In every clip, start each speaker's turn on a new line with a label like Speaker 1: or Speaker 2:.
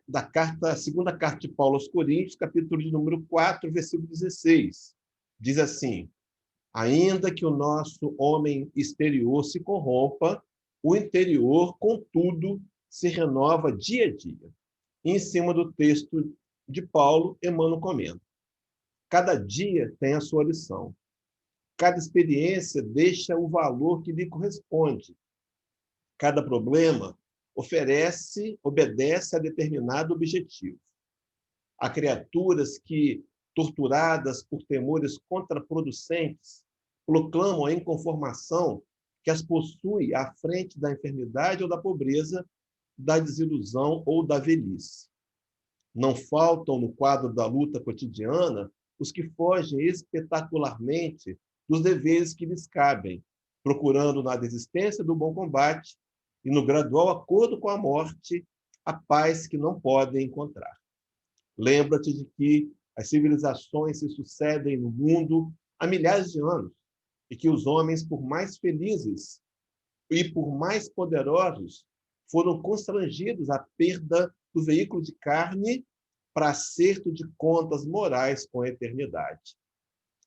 Speaker 1: da segunda carta de Paulo aos Coríntios, capítulo de número 4, versículo 16. Diz assim: ainda que o nosso homem exterior se corrompa, o interior, contudo, se renova dia a dia. E em cima do texto de Paulo, Emmanuel comenta: cada dia tem a sua lição. Cada experiência deixa o valor que lhe corresponde. Cada problema obedece a determinado objetivo. Há criaturas que, torturadas por temores contraproducentes, proclamam a inconformação que as possui à frente da enfermidade ou da pobreza, da desilusão ou da velhice. Não faltam, no quadro da luta cotidiana, os que fogem espetacularmente dos deveres que lhes cabem, procurando na desistência do bom combate e no gradual acordo com a morte a paz que não podem encontrar. Lembra-te de que as civilizações se sucedem no mundo há milhares de anos e que os homens, por mais felizes e por mais poderosos, foram constrangidos à perda do veículo de carne para acerto de contas morais com a eternidade.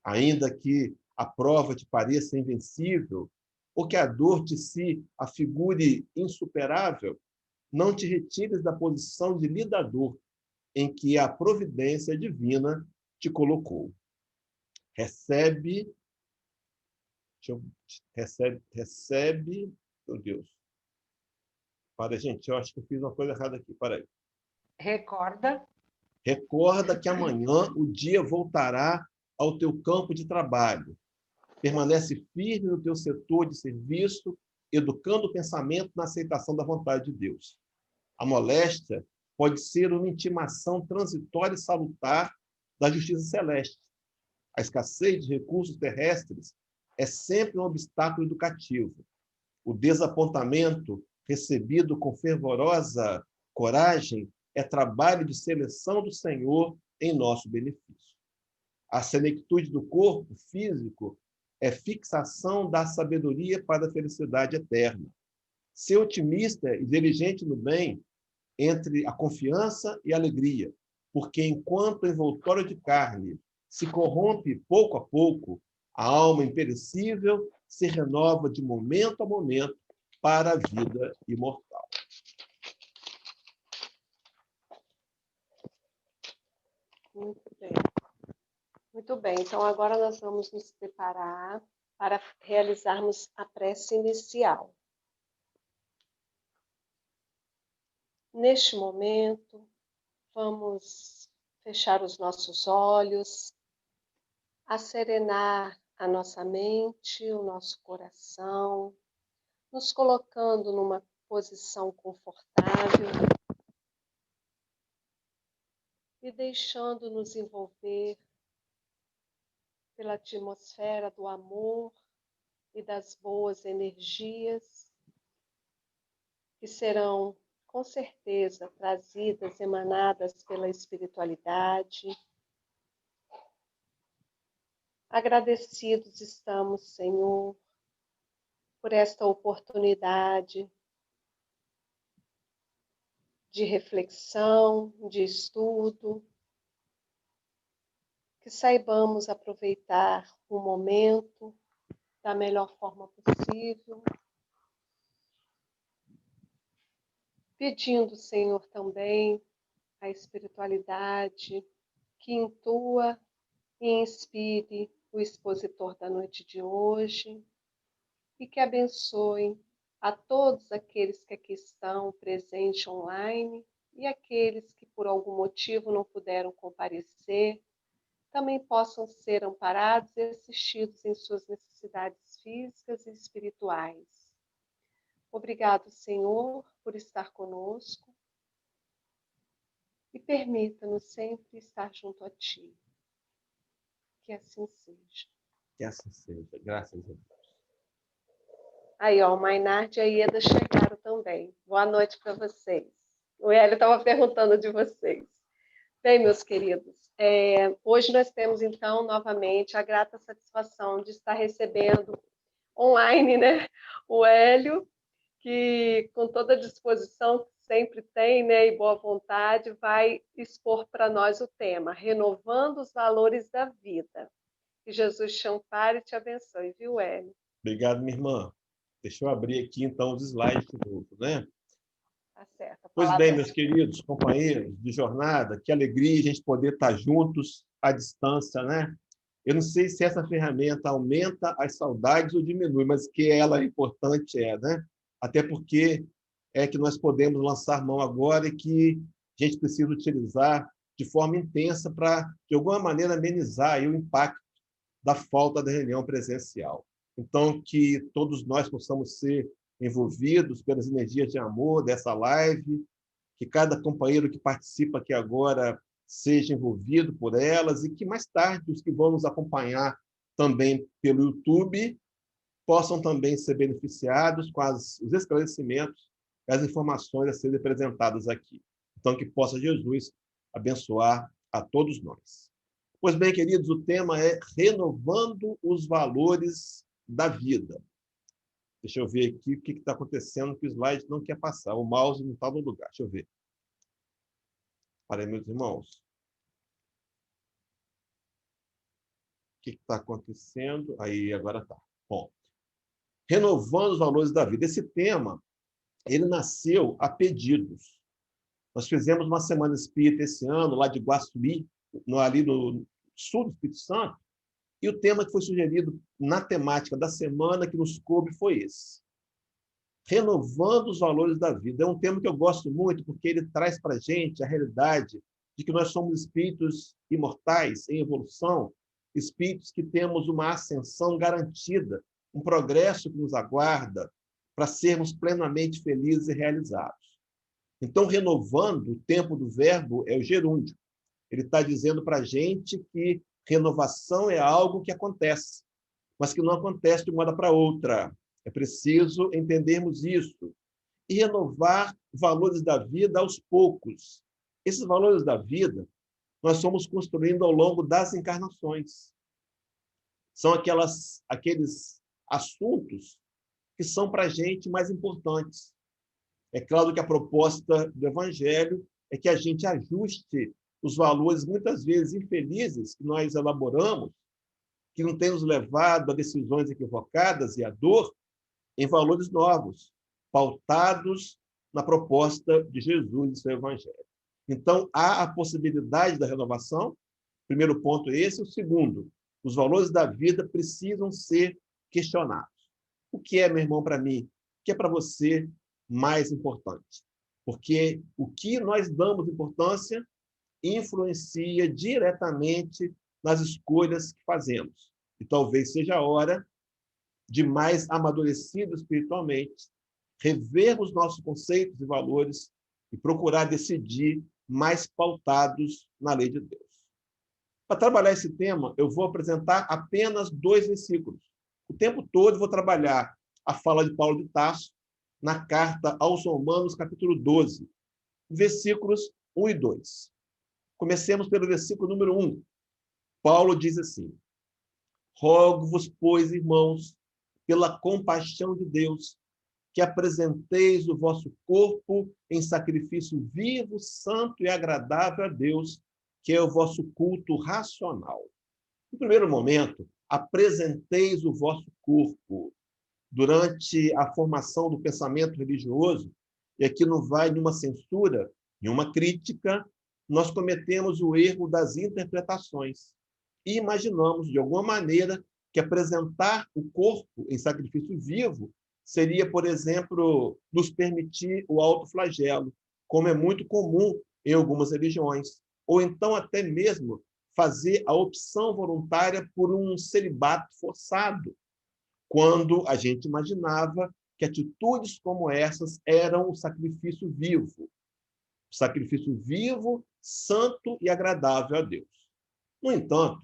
Speaker 1: Ainda que a prova te pareça invencível ou que a dor de si afigure insuperável, não te retires da posição de lidador em que a providência divina te colocou. Recebe, meu Deus. Para, gente, eu acho que eu fiz uma coisa errada aqui, para aí. Recorda que amanhã o dia voltará ao teu campo de trabalho. Permanece firme no teu setor de serviço, educando o pensamento na aceitação da vontade de Deus. A moléstia pode ser uma intimação transitória e salutar da justiça celeste. A escassez de recursos terrestres é sempre um obstáculo educativo. O desapontamento, recebido com fervorosa coragem, é trabalho de seleção do Senhor em nosso benefício. A senectude do corpo físico é fixação da sabedoria para a felicidade eterna. Ser otimista e diligente no bem entre a confiança e a alegria, porque enquanto o envoltório de carne se corrompe pouco a pouco, a alma imperecível se renova de momento a momento para a vida imortal.
Speaker 2: Muito bem. Muito bem. Então, agora nós vamos nos preparar para realizarmos a prece inicial. Neste momento, vamos fechar os nossos olhos, acerenar a nossa mente, o nosso coração, nos colocando numa posição confortável e deixando-nos envolver pela atmosfera do amor e das boas energias que serão, com certeza, trazidas, emanadas pela espiritualidade. Agradecidos estamos, Senhor, por esta oportunidade de reflexão, de estudo, que saibamos aproveitar o momento da melhor forma possível, pedindo, Senhor, também a espiritualidade que intua e inspire o expositor da noite de hoje e que abençoe a todos aqueles que aqui estão presentes online e aqueles que por algum motivo não puderam comparecer, também possam ser amparados e assistidos em suas necessidades físicas e espirituais. Obrigado, Senhor, por estar conosco e permita-nos sempre estar junto a Ti. Que assim seja.
Speaker 1: Que assim seja. Graças a Deus.
Speaker 2: Aí, ó, o Maynard e a Ieda chegaram também. Boa noite para vocês. O Hélio estava perguntando de vocês. Bem, meus queridos, hoje nós temos, então, novamente, a grata satisfação de estar recebendo online, né, o Hélio, que com toda a disposição sempre tem, né, e boa vontade, vai expor para nós o tema, renovando os valores da vida. Que Jesus te ampare e te abençoe, viu, Hélio?
Speaker 1: Obrigado, minha irmã. Deixa eu abrir aqui, então, os slides de novo, né?
Speaker 2: Tá certo, a
Speaker 1: Pois
Speaker 2: palavra
Speaker 1: bem,
Speaker 2: é
Speaker 1: meus
Speaker 2: sua.
Speaker 1: queridos companheiros de jornada, que alegria a gente poder estar juntos à distância, né? Eu não sei se essa ferramenta aumenta as saudades ou diminui, mas que ela é importante, né? Até porque é que nós podemos lançar mão agora e que a gente precisa utilizar de forma intensa para, de alguma maneira, amenizar aí o impacto da falta da reunião presencial. Então, que todos nós possamos ser envolvidos pelas energias de amor dessa live, que cada companheiro que participa aqui agora seja envolvido por elas e que mais tarde os que vão nos acompanhar também pelo YouTube possam também ser beneficiados com os esclarecimentos e as informações a serem apresentadas aqui. Então, que possa Jesus abençoar a todos nós. Pois bem, queridos, o tema é renovando os valores da vida. Deixa eu ver aqui o que está acontecendo, que o slide não quer passar. O mouse não está no lugar. Deixa eu ver. Para meus irmãos. O que está acontecendo? Aí, agora está. Bom, renovando os valores da vida. Esse tema, ele nasceu a pedidos. Nós fizemos uma semana espírita esse ano, lá de Guaçuí, ali no sul do Espírito Santo, e o tema que foi sugerido na temática da semana que nos coube foi esse. Renovando os valores da vida. É um tema que eu gosto muito, porque ele traz para a gente a realidade de que nós somos espíritos imortais, em evolução, espíritos que temos uma ascensão garantida, um progresso que nos aguarda para sermos plenamente felizes e realizados. Então, renovando, o tempo do verbo é o gerúndio. Ele está dizendo para a gente que renovação é algo que acontece, mas que não acontece de uma hora para outra. É preciso entendermos isso. E renovar valores da vida aos poucos. Esses valores da vida nós fomos construindo ao longo das encarnações. São aqueles assuntos que são para a gente mais importantes. É claro que a proposta do Evangelho é que a gente ajuste os valores, muitas vezes infelizes, que nós elaboramos, que não tem nos levado a decisões equivocadas e a dor, em valores novos, pautados na proposta de Jesus e seu Evangelho. Então, há a possibilidade da renovação. Primeiro ponto é esse. O segundo, os valores da vida precisam ser questionados. O que é, meu irmão, para mim? O que é para você mais importante? Porque o que nós damos importância influencia diretamente nas escolhas que fazemos. E talvez seja a hora de mais amadurecido espiritualmente, revermos nossos conceitos e valores e procurar decidir mais pautados na lei de Deus. Para trabalhar esse tema, eu vou apresentar apenas 2 versículos. O tempo todo eu vou trabalhar a fala de Paulo de Tarso na carta aos Romanos, capítulo 12, versículos 1 e 2. Comecemos pelo versículo número 1. Paulo diz assim: rogo-vos, pois, irmãos, pela compaixão de Deus, que apresenteis o vosso corpo em sacrifício vivo, santo e agradável a Deus, que é o vosso culto racional. No primeiro momento, apresenteis o vosso corpo. Durante a formação do pensamento religioso, e aqui não vai nenhuma censura, nenhuma crítica, nós cometemos o erro das interpretações e imaginamos, de alguma maneira, que apresentar o corpo em sacrifício vivo seria, por exemplo, nos permitir o autoflagelo, como é muito comum em algumas religiões, ou então até mesmo fazer a opção voluntária por um celibato forçado, quando a gente imaginava que atitudes como essas eram o sacrifício vivo, santo e agradável a Deus. No entanto,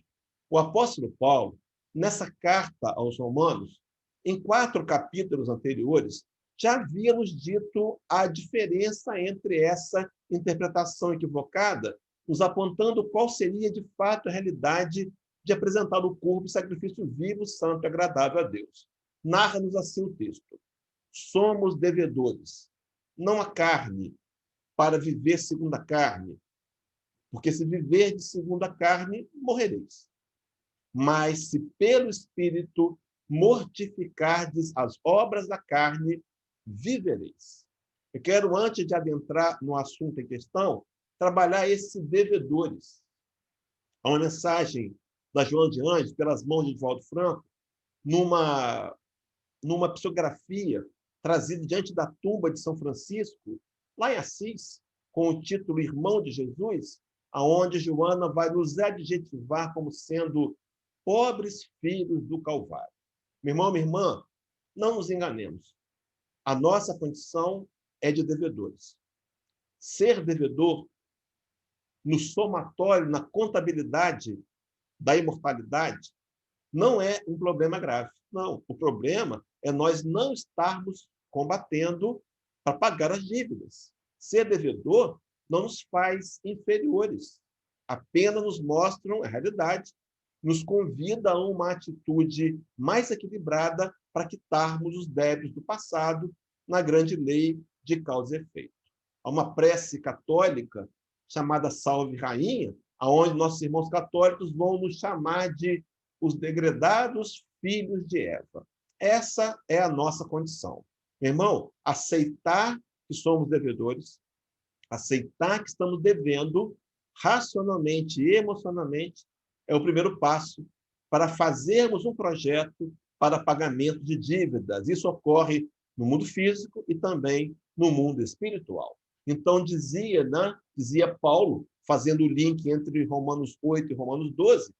Speaker 1: o apóstolo Paulo, nessa carta aos Romanos, em 4 capítulos anteriores, já havia nos dito a diferença entre essa interpretação equivocada, nos apontando qual seria de fato a realidade de apresentar o corpo em sacrifício vivo, santo e agradável a Deus. Narra-nos assim o texto: somos devedores, não à carne, para viver segundo a carne, porque se viver de segundo a carne, morrereis. Mas se pelo Espírito mortificardes as obras da carne, vivereis. Eu quero, antes de adentrar no assunto em questão, trabalhar esses devedores. Há uma mensagem da Joana de Anjos, pelas mãos de Divaldo Franco, numa psicografia trazida diante da tumba de São Francisco, lá em Assis, com o título Irmão de Jesus, aonde Joana vai nos adjetivar como sendo pobres filhos do Calvário. Meu irmão, minha irmã, não nos enganemos. A nossa condição é de devedores. Ser devedor, no somatório, na contabilidade da imortalidade, não é um problema grave. Não, o problema é nós não estarmos combatendo para pagar as dívidas. Ser devedor não nos faz inferiores, apenas nos mostram a realidade, nos convida a uma atitude mais equilibrada para quitarmos os débitos do passado na grande lei de causa e efeito. Há uma prece católica chamada Salve Rainha, aonde nossos irmãos católicos vão nos chamar de os degredados filhos de Eva. Essa é a nossa condição. Meu irmão, aceitar que somos devedores, aceitar que estamos devendo racionalmente e emocionalmente é o primeiro passo para fazermos um projeto para pagamento de dívidas. Isso ocorre no mundo físico e também no mundo espiritual. Então, dizia Paulo, fazendo o link entre Romanos 8 e Romanos 12,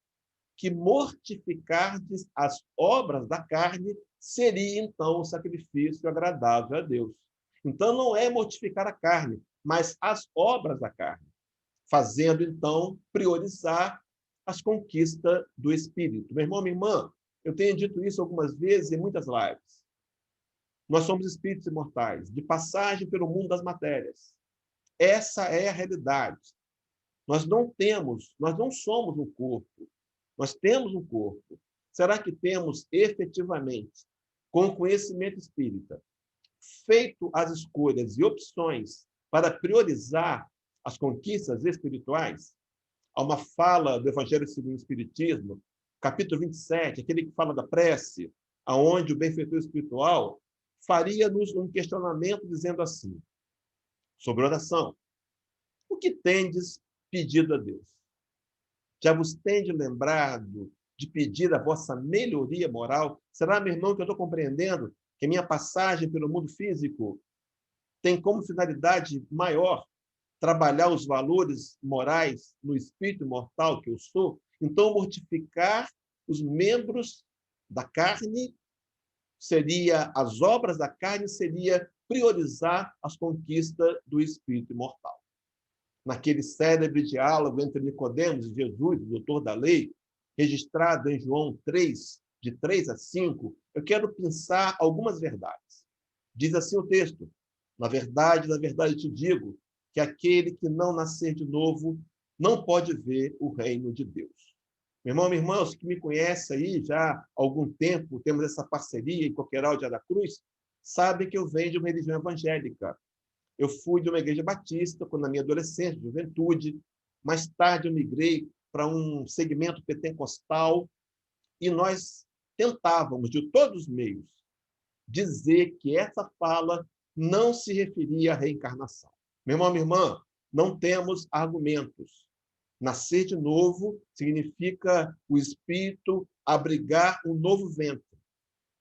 Speaker 1: que mortificardes as obras da carne seria, então, o sacrifício agradável a Deus. Então, não é mortificar a carne, mas as obras da carne, fazendo, então, priorizar as conquistas do Espírito. Meu irmão, minha irmã, eu tenho dito isso algumas vezes em muitas lives. Nós somos espíritos imortais, de passagem pelo mundo das matérias. Essa é a realidade. Nós não somos um corpo. Nós temos um corpo. Será que temos efetivamente, com o conhecimento espírita, feito as escolhas e opções para priorizar as conquistas espirituais? Há uma fala do Evangelho segundo o Espiritismo, capítulo 27, aquele que fala da prece, aonde o benfeitor espiritual faria-nos um questionamento dizendo assim, sobre oração: o que tendes pedido a Deus? Já vos tendes lembrado de pedir a vossa melhoria moral? Será, meu irmão, que eu estou compreendendo que a minha passagem pelo mundo físico tem como finalidade maior trabalhar os valores morais no espírito imortal que eu sou? Então, mortificar os membros da carne seria, as obras da carne seria priorizar as conquistas do espírito imortal. Naquele célebre diálogo entre Nicodemos e Jesus, o doutor da lei, registrado em João 3, de 3 a 5, eu quero pensar algumas verdades. Diz assim o texto: na verdade te digo, que aquele que não nascer de novo não pode ver o reino de Deus. Meu irmão, minha irmã, os que me conhecem aí já há algum tempo, temos essa parceria em Coqueiral de Aracruz, sabem que eu venho de uma religião evangélica. Eu fui de uma igreja batista na minha adolescência, juventude. Mais tarde eu migrei para um segmento pentecostal e nós tentávamos, de todos os meios, dizer que essa fala não se referia à reencarnação. Meu irmão, minha irmã, não temos argumentos. Nascer de novo significa o espírito abrigar um novo ventre,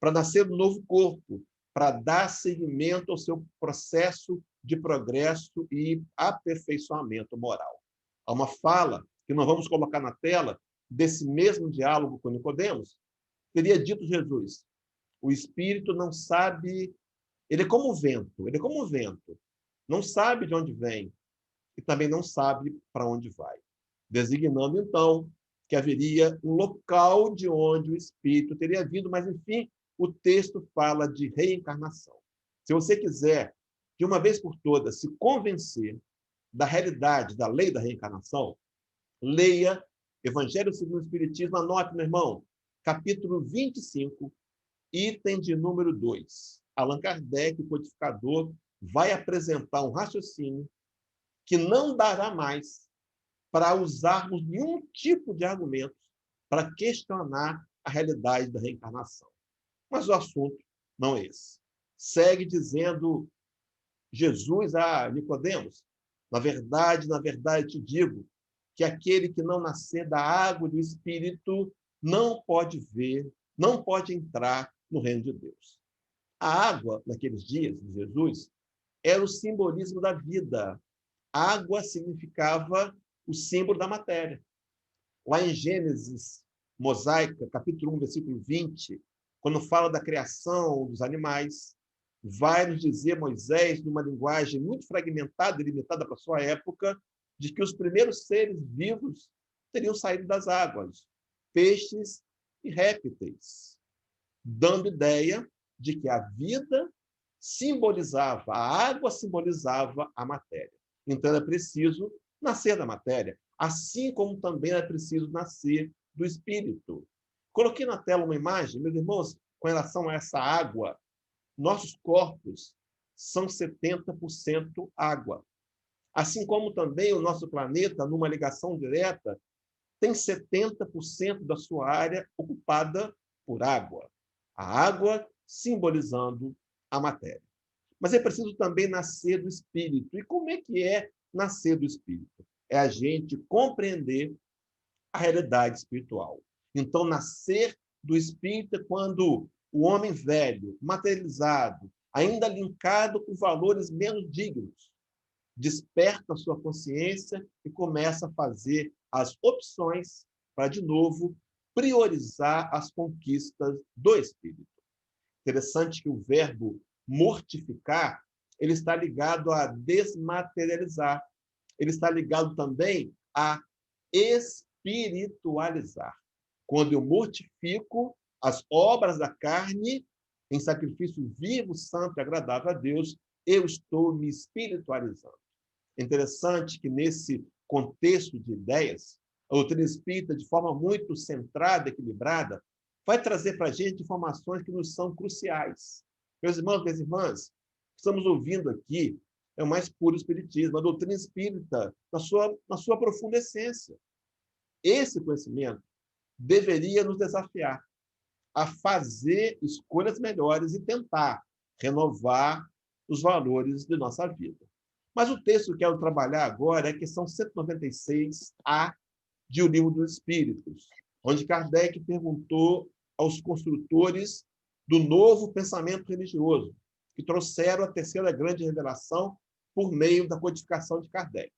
Speaker 1: para nascer um novo corpo, para dar seguimento ao seu processo de progresso e aperfeiçoamento moral. Há uma fala que nós vamos colocar na tela desse mesmo diálogo com Nicodemos. Teria dito Jesus: o espírito não sabe, ele é como o vento, não sabe de onde vem e também não sabe para onde vai. Designando, então, que haveria um local de onde o espírito teria vindo, mas, enfim, o texto fala de reencarnação. Se você quiser, de uma vez por todas, se convencer da realidade da lei da reencarnação, leia Evangelho segundo o Espiritismo, anote, meu irmão, capítulo 25, item de número 2. Allan Kardec, o codificador, vai apresentar um raciocínio que não dará mais para usarmos nenhum tipo de argumentos para questionar a realidade da reencarnação. Mas o assunto não é esse. Segue dizendo Jesus a Nicodemos: na verdade te digo que aquele que não nascer da água e do Espírito não pode ver, não pode entrar no reino de Deus. A água, naqueles dias de Jesus, era o simbolismo da vida. Água significava o símbolo da matéria. Lá em Gênesis mosaica, capítulo 1, versículo 20, quando fala da criação dos animais, vai nos dizer Moisés, numa linguagem muito fragmentada e limitada para a sua época, de que os primeiros seres vivos teriam saído das águas, peixes e répteis, dando ideia de que a vida simbolizava, a água simbolizava a matéria. Então, era preciso nascer da matéria, assim como também era preciso nascer do espírito. Coloquei na tela uma imagem, meus irmãos, com relação a essa água. Nossos corpos são 70% água. Assim como também o nosso planeta, numa ligação direta, tem 70% da sua área ocupada por água. A água simbolizando a matéria. Mas é preciso também nascer do espírito. E como é nascer do espírito? É a gente compreender a realidade espiritual. Então, nascer do espírito é quando o homem velho, materializado, ainda linkado com valores menos dignos, desperta a sua consciência e começa a fazer as opções para, de novo, priorizar as conquistas do espírito. Interessante que o verbo mortificar, ele está ligado a desmaterializar. Ele está ligado também a espiritualizar. Quando eu mortifico as obras da carne em sacrifício vivo, santo e agradável a Deus, eu estou me espiritualizando. É interessante que, nesse contexto de ideias, a doutrina espírita, de forma muito centrada, equilibrada, vai trazer para a gente informações que nos são cruciais. Meus irmãos, minhas irmãs, estamos ouvindo aqui é o mais puro espiritismo, a doutrina espírita, na sua profunda essência. Esse conhecimento deveria nos desafiar a fazer escolhas melhores e tentar renovar os valores de nossa vida. Mas o texto que eu quero trabalhar agora é a questão 196A de O Livro dos Espíritos, onde Kardec perguntou aos construtores do novo pensamento religioso, que trouxeram a terceira grande revelação por meio da codificação de Kardec.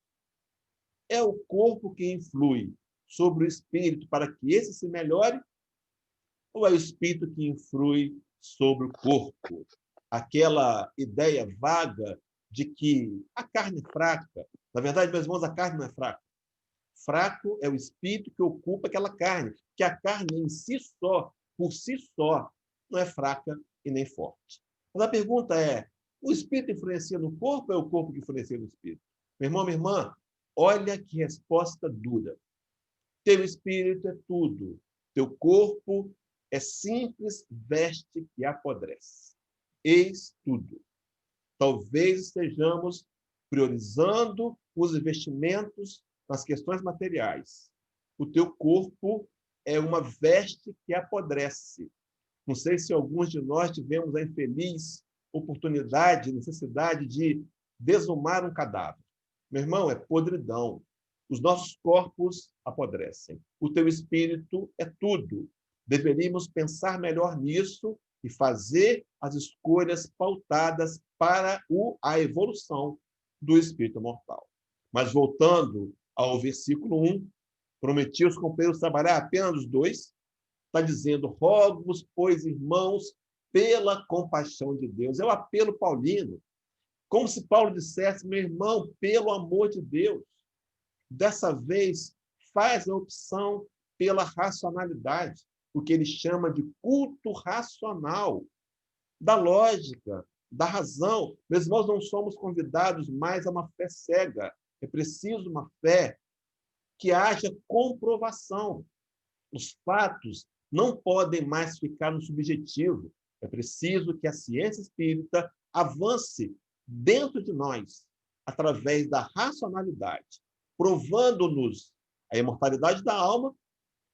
Speaker 1: É o corpo que influi sobre o espírito para que esse se melhore, ou é o espírito que influi sobre o corpo? Aquela ideia vaga de que a carne é fraca. Na verdade, meus irmãos, a carne não é fraca. Fraco é o espírito que ocupa aquela carne, que a carne em si só, por si só, não é fraca e nem forte. Mas a pergunta é, o espírito influencia no corpo ou é o corpo que influencia no espírito? Meu irmão, minha irmã, olha que resposta dura. Teu espírito é tudo. Teu corpo é simples veste que apodrece. Eis tudo. Talvez estejamos priorizando os investimentos nas questões materiais. O teu corpo é uma veste que apodrece. Não sei se alguns de nós tivemos a infeliz oportunidade, necessidade de desumar um cadáver. Meu irmão, é podridão. Os nossos corpos apodrecem. O teu espírito é tudo. Deveríamos pensar melhor nisso e fazer as escolhas pautadas para a evolução do espírito mortal. Mas voltando ao versículo 1, prometi aos companheiros trabalhar apenas os dois, está dizendo, rogo-vos, pois, irmãos, pela compaixão de Deus. É o apelo paulino. Como se Paulo dissesse, meu irmão, pelo amor de Deus. Dessa vez, faz a opção pela racionalidade, o que ele chama de culto racional, da lógica, da razão. Meus irmãos, não somos convidados mais a uma fé cega. É preciso uma fé que haja comprovação. Os fatos não podem mais ficar no subjetivo. É preciso que a ciência espírita avance dentro de nós através da racionalidade, provando-nos a imortalidade da alma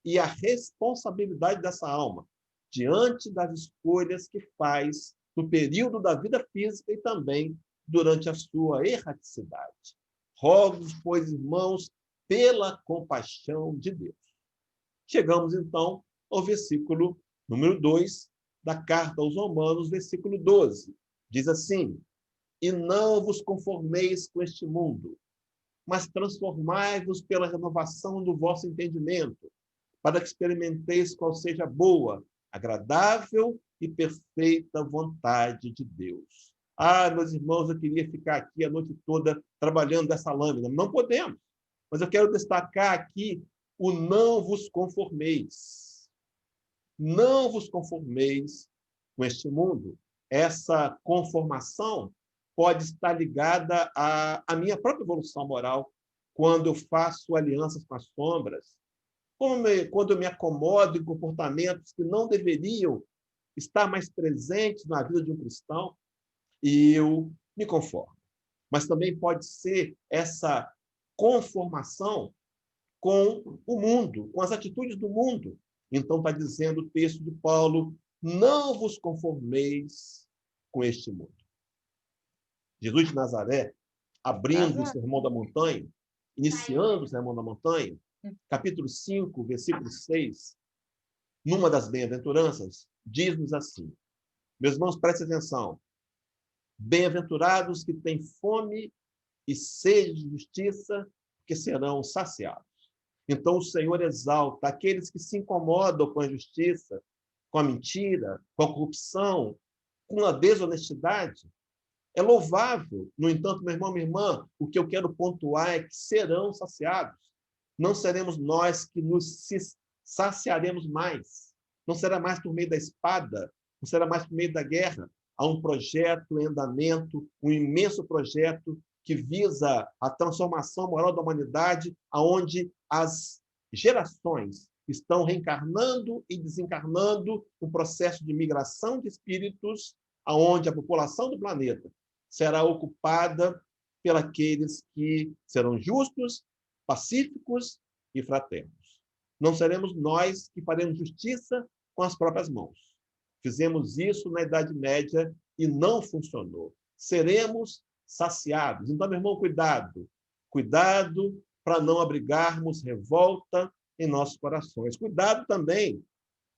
Speaker 1: e a responsabilidade dessa alma diante das escolhas que faz no período da vida física e também durante a sua erraticidade. Rogo-vos, pois, irmãos, pela compaixão de Deus. Chegamos, então, ao versículo número 2 da carta aos Romanos, versículo 12. Diz assim: e não vos conformeis com este mundo, mas transformai-vos pela renovação do vosso entendimento, para que experimenteis qual seja a boa, agradável e perfeita vontade de Deus. Ah, meus irmãos, eu queria ficar aqui a noite toda trabalhando essa lâmina. Não podemos, mas eu quero destacar aqui o não vos conformeis. Não vos conformeis com este mundo. Essa conformação pode estar ligada à minha própria evolução moral, quando eu faço alianças com as sombras, quando eu me acomodo em comportamentos que não deveriam estar mais presentes na vida de um cristão, e eu me conformo. Mas também pode ser essa conformação com o mundo, com as atitudes do mundo. Então, está dizendo o texto de Paulo: não vos conformeis com este mundo. Jesus de Nazaré, abrindo o Sermão da Montanha, iniciando o Sermão da Montanha, capítulo 5, versículo 6, numa das bem-aventuranças, diz-nos assim: meus irmãos, prestem atenção, bem-aventurados que têm fome e sede de justiça, que serão saciados. Então, o Senhor exalta aqueles que se incomodam com a injustiça, com a mentira, com a corrupção, com a desonestidade. É louvável. No entanto, meu irmão, minha irmã, o que eu quero pontuar é que serão saciados. Não seremos nós que nos saciaremos mais. Não será mais por meio da espada, não será mais por meio da guerra. Há um projeto em andamento, um imenso projeto que visa a transformação moral da humanidade, aonde as gerações estão reencarnando e desencarnando um processo de migração de espíritos, aonde a população do planeta será ocupada pelos que serão justos, pacíficos e fraternos. Não seremos nós que faremos justiça com as próprias mãos. Fizemos isso na Idade Média e não funcionou. Seremos saciados. Então, meu irmão, cuidado. Cuidado para não abrigarmos revolta em nossos corações. Cuidado também.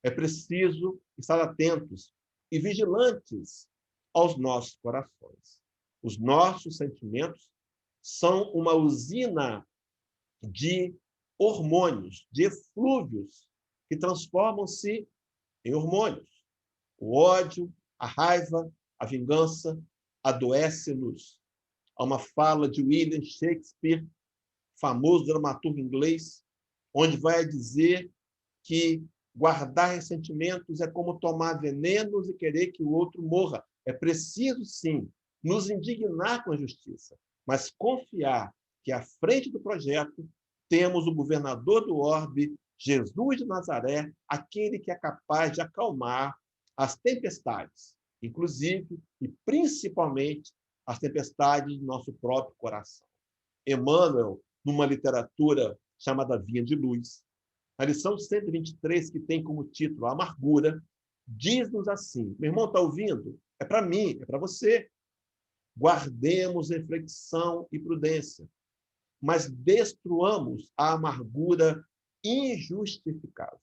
Speaker 1: É preciso estar atentos e vigilantes aos nossos corações. Os nossos sentimentos são uma usina de hormônios, de eflúvios, que transformam-se em hormônios. O ódio, a raiva, a vingança adoece-nos. Há uma fala de William Shakespeare, famoso dramaturgo inglês, onde vai dizer que guardar ressentimentos é como tomar venenos e querer que o outro morra. É preciso, sim, nos indignar com a justiça, mas confiar que, à frente do projeto, temos o governador do orbe, Jesus de Nazaré, aquele que é capaz de acalmar as tempestades, inclusive e principalmente as tempestades do nosso próprio coração. Emmanuel, numa literatura chamada Vinha de Luz, a lição 123, que tem como título A Amargura, diz-nos assim: meu irmão, está ouvindo? É para mim, é para você. Guardemos reflexão e prudência, mas destruamos a amargura injustificável.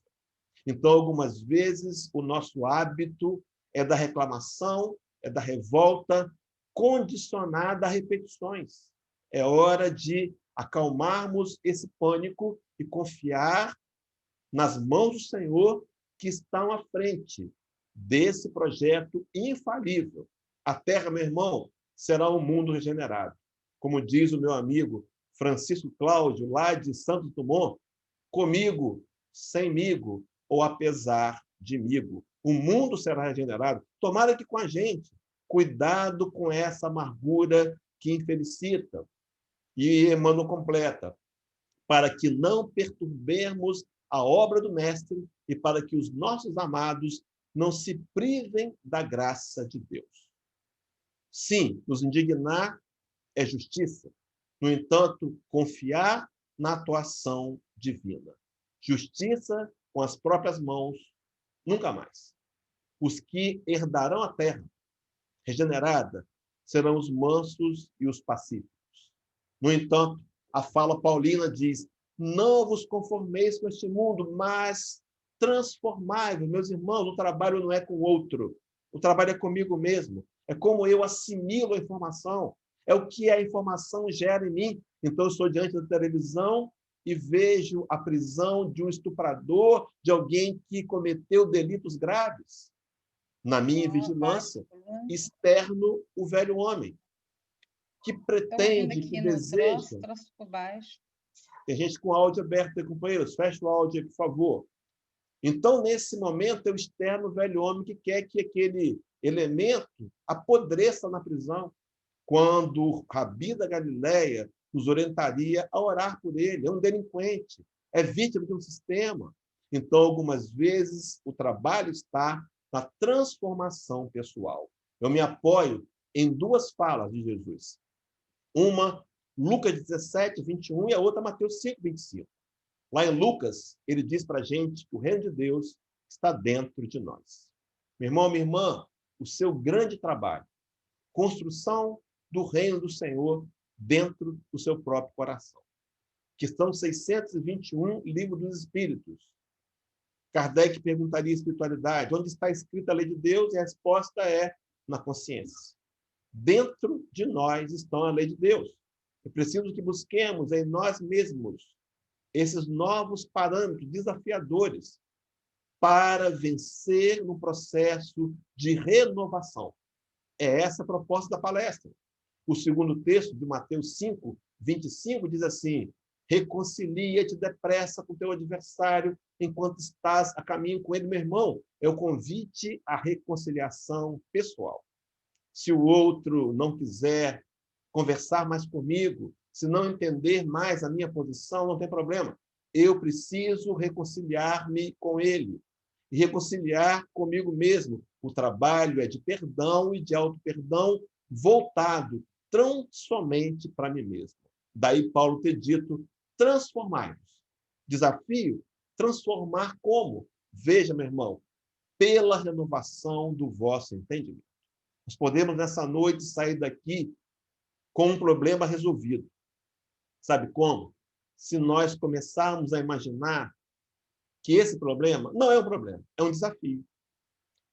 Speaker 1: Então, algumas vezes, o nosso hábito é da reclamação, é da revolta, condicionada a repetições. É hora de acalmarmos esse pânico e confiar nas mãos do Senhor, que estão à frente desse projeto infalível. A Terra, meu irmão, será um mundo regenerado. Como diz o meu amigo Francisco Cláudio, lá de Santo Dumont, comigo, semigo, ou apesar de migo. O mundo será regenerado. Tomara que com a gente. Cuidado com essa amargura que infelicita. E Emmanuel completa: para que não perturbemos a obra do Mestre e para que os nossos amados não se privem da graça de Deus. Sim, nos indignar é justiça. No entanto, confiar na atuação divina. Justiça com as próprias mãos, nunca mais. Os que herdarão a terra regenerada serão os mansos e os pacíficos. No entanto, a fala paulina diz: não vos conformeis com este mundo, mas transformai-vos. Meus irmãos, o trabalho não é com o outro, o trabalho é comigo mesmo. É como eu assimilo a informação, é o que a informação gera em mim. Então, eu estou diante da televisão e vejo a prisão de um estuprador, de alguém que cometeu delitos graves. Na minha vigilância, externo o velho homem, que pretende, que deseja.
Speaker 3: Troço por baixo.
Speaker 1: Tem gente com áudio aberto aí, companheiros. Fecha o áudio aí, por favor. Então, nesse momento, eu externo o velho homem que quer que aquele elemento apodreça na prisão, quando o Rabi da Galileia nos orientaria a orar por ele. É um delinquente, é vítima de um sistema. Então, algumas vezes, o trabalho está na transformação pessoal. Eu me apoio em duas falas de Jesus. Uma, Lucas 17, 21, e a outra, Mateus 5, 25. Lá em Lucas, ele diz para a gente que o reino de Deus está dentro de nós. Meu irmão, minha irmã, o seu grande trabalho, construção do reino do Senhor dentro do seu próprio coração. Que são 621 livros dos Espíritos. Kardec perguntaria espiritualidade, onde está escrita a lei de Deus? E a resposta é na consciência. Dentro de nós está a lei de Deus. É preciso que busquemos em nós mesmos esses novos parâmetros desafiadores para vencer no processo de renovação. É essa a proposta da palestra. O segundo texto de Mateus 5, 25 diz assim: reconcilia-te depressa com teu adversário enquanto estás a caminho com ele. Meu irmão, é o convite à reconciliação pessoal. Se o outro não quiser conversar mais comigo, se não entender mais a minha posição, não tem problema. Eu preciso reconciliar-me com ele e reconciliar comigo mesmo. O trabalho é de perdão e de auto-perdão voltado tão somente para mim mesmo. Daí Paulo ter dito, transformai-vos. Desafio, transformar como? Veja, meu irmão, pela renovação do vosso entendimento. Nós podemos, nessa noite, sair daqui com um problema resolvido. Sabe como? Se nós começarmos a imaginar que esse problema não é um problema, é um desafio.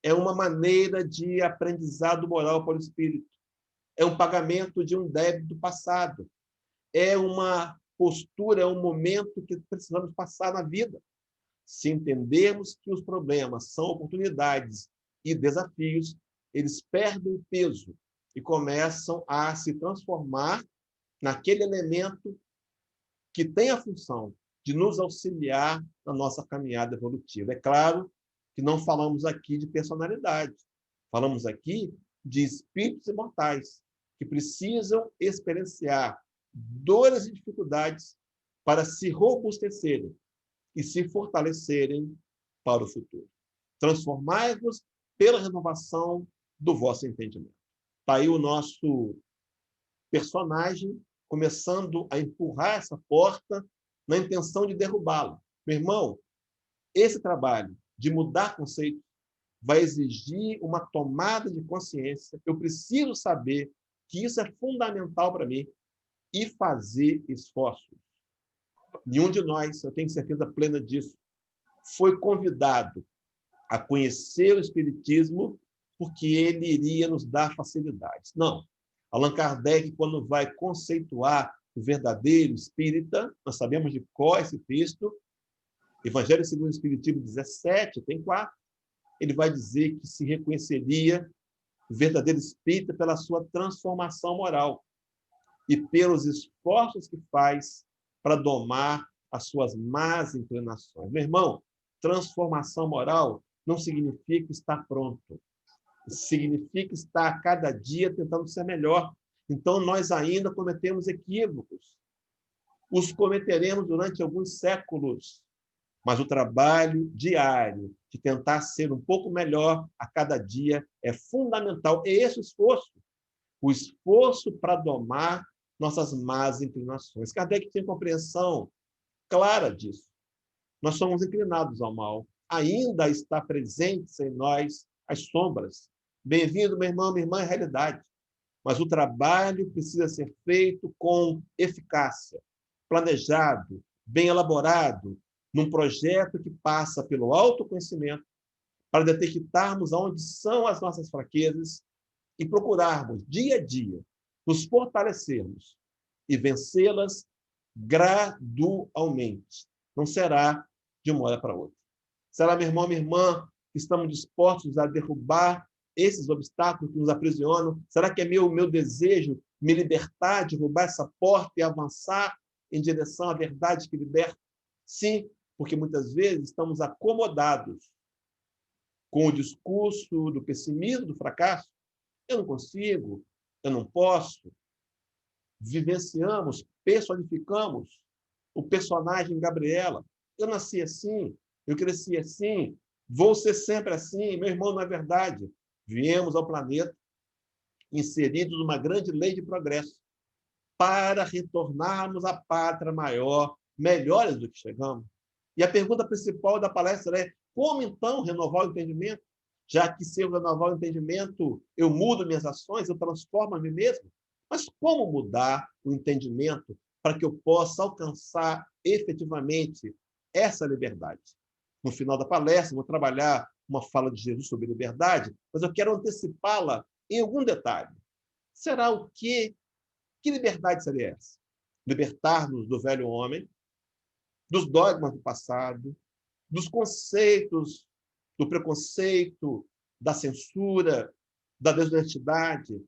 Speaker 1: É uma maneira de aprendizado moral para o espírito. É um pagamento de um débito passado. É uma postura, é um momento que precisamos passar na vida. Se entendermos que os problemas são oportunidades e desafios, eles perdem o peso e começam a se transformar naquele elemento que tem a função de nos auxiliar na nossa caminhada evolutiva. É claro que não falamos aqui de personalidade, falamos aqui de espíritos imortais que precisam experienciar dores e dificuldades para se robustecerem e se fortalecerem para o futuro. Transformai-vos pela renovação do vosso entendimento. Está aí o nosso personagem começando a empurrar essa porta na intenção de derrubá-la. Meu irmão, esse trabalho de mudar conceitos vai exigir uma tomada de consciência. Eu preciso saber que isso é fundamental para mim e fazer esforços. Nenhum de nós, eu tenho certeza plena disso, foi convidado a conhecer o Espiritismo porque ele iria nos dar facilidades. Não. Allan Kardec, quando vai conceituar o verdadeiro espírita, nós sabemos de qual esse texto, Evangelho segundo o Espiritismo 17, tem 4, ele vai dizer que se reconheceria o verdadeiro espírita pela sua transformação moral e pelos esforços que faz para domar as suas más inclinações. Meu irmão, transformação moral não significa estar pronto. Significa estar a cada dia tentando ser melhor. Então, nós ainda cometemos equívocos. Os cometeremos durante alguns séculos. Mas o trabalho diário de tentar ser um pouco melhor a cada dia é fundamental. É esse o esforço. o esforço para domar nossas más inclinações. Kardec tinha compreensão clara disso. Nós somos inclinados ao mal. Ainda está presentes em nós as sombras. Bem-vindo, meu irmão, minha irmã, é realidade. Mas o trabalho precisa ser feito com eficácia, planejado, bem elaborado, num projeto que passa pelo autoconhecimento, para detectarmos onde são as nossas fraquezas e procurarmos, dia a dia, nos fortalecermos e vencê-las gradualmente. Não será de uma hora para outra. Será, meu irmão, minha irmã, que estamos dispostos a derrubar esses obstáculos que nos aprisionam? Será que é meu desejo me libertar, derrubar essa porta e avançar em direção à verdade que liberta? Sim, porque muitas vezes estamos acomodados com o discurso do pessimismo, do fracasso. Eu não consigo, eu não posso. Vivenciamos, personificamos o personagem Gabriela. Eu nasci assim, eu cresci assim, vou ser sempre assim. Meu irmão, não é verdade. Viemos ao planeta inseridos numa grande lei de progresso para retornarmos à pátria maior, melhores do que chegamos. E a pergunta principal da palestra é: como então renovar o entendimento? Já que se eu renovar o entendimento, eu mudo minhas ações, eu transformo a mim mesmo. Mas como mudar o entendimento para que eu possa alcançar efetivamente essa liberdade? No final da palestra, vou trabalhar uma fala de Jesus sobre liberdade, mas eu quero antecipá-la em algum detalhe. Será o quê? Que liberdade seria essa? Libertar-nos do velho homem, dos dogmas do passado, dos conceitos do preconceito, da censura, da desonestidade,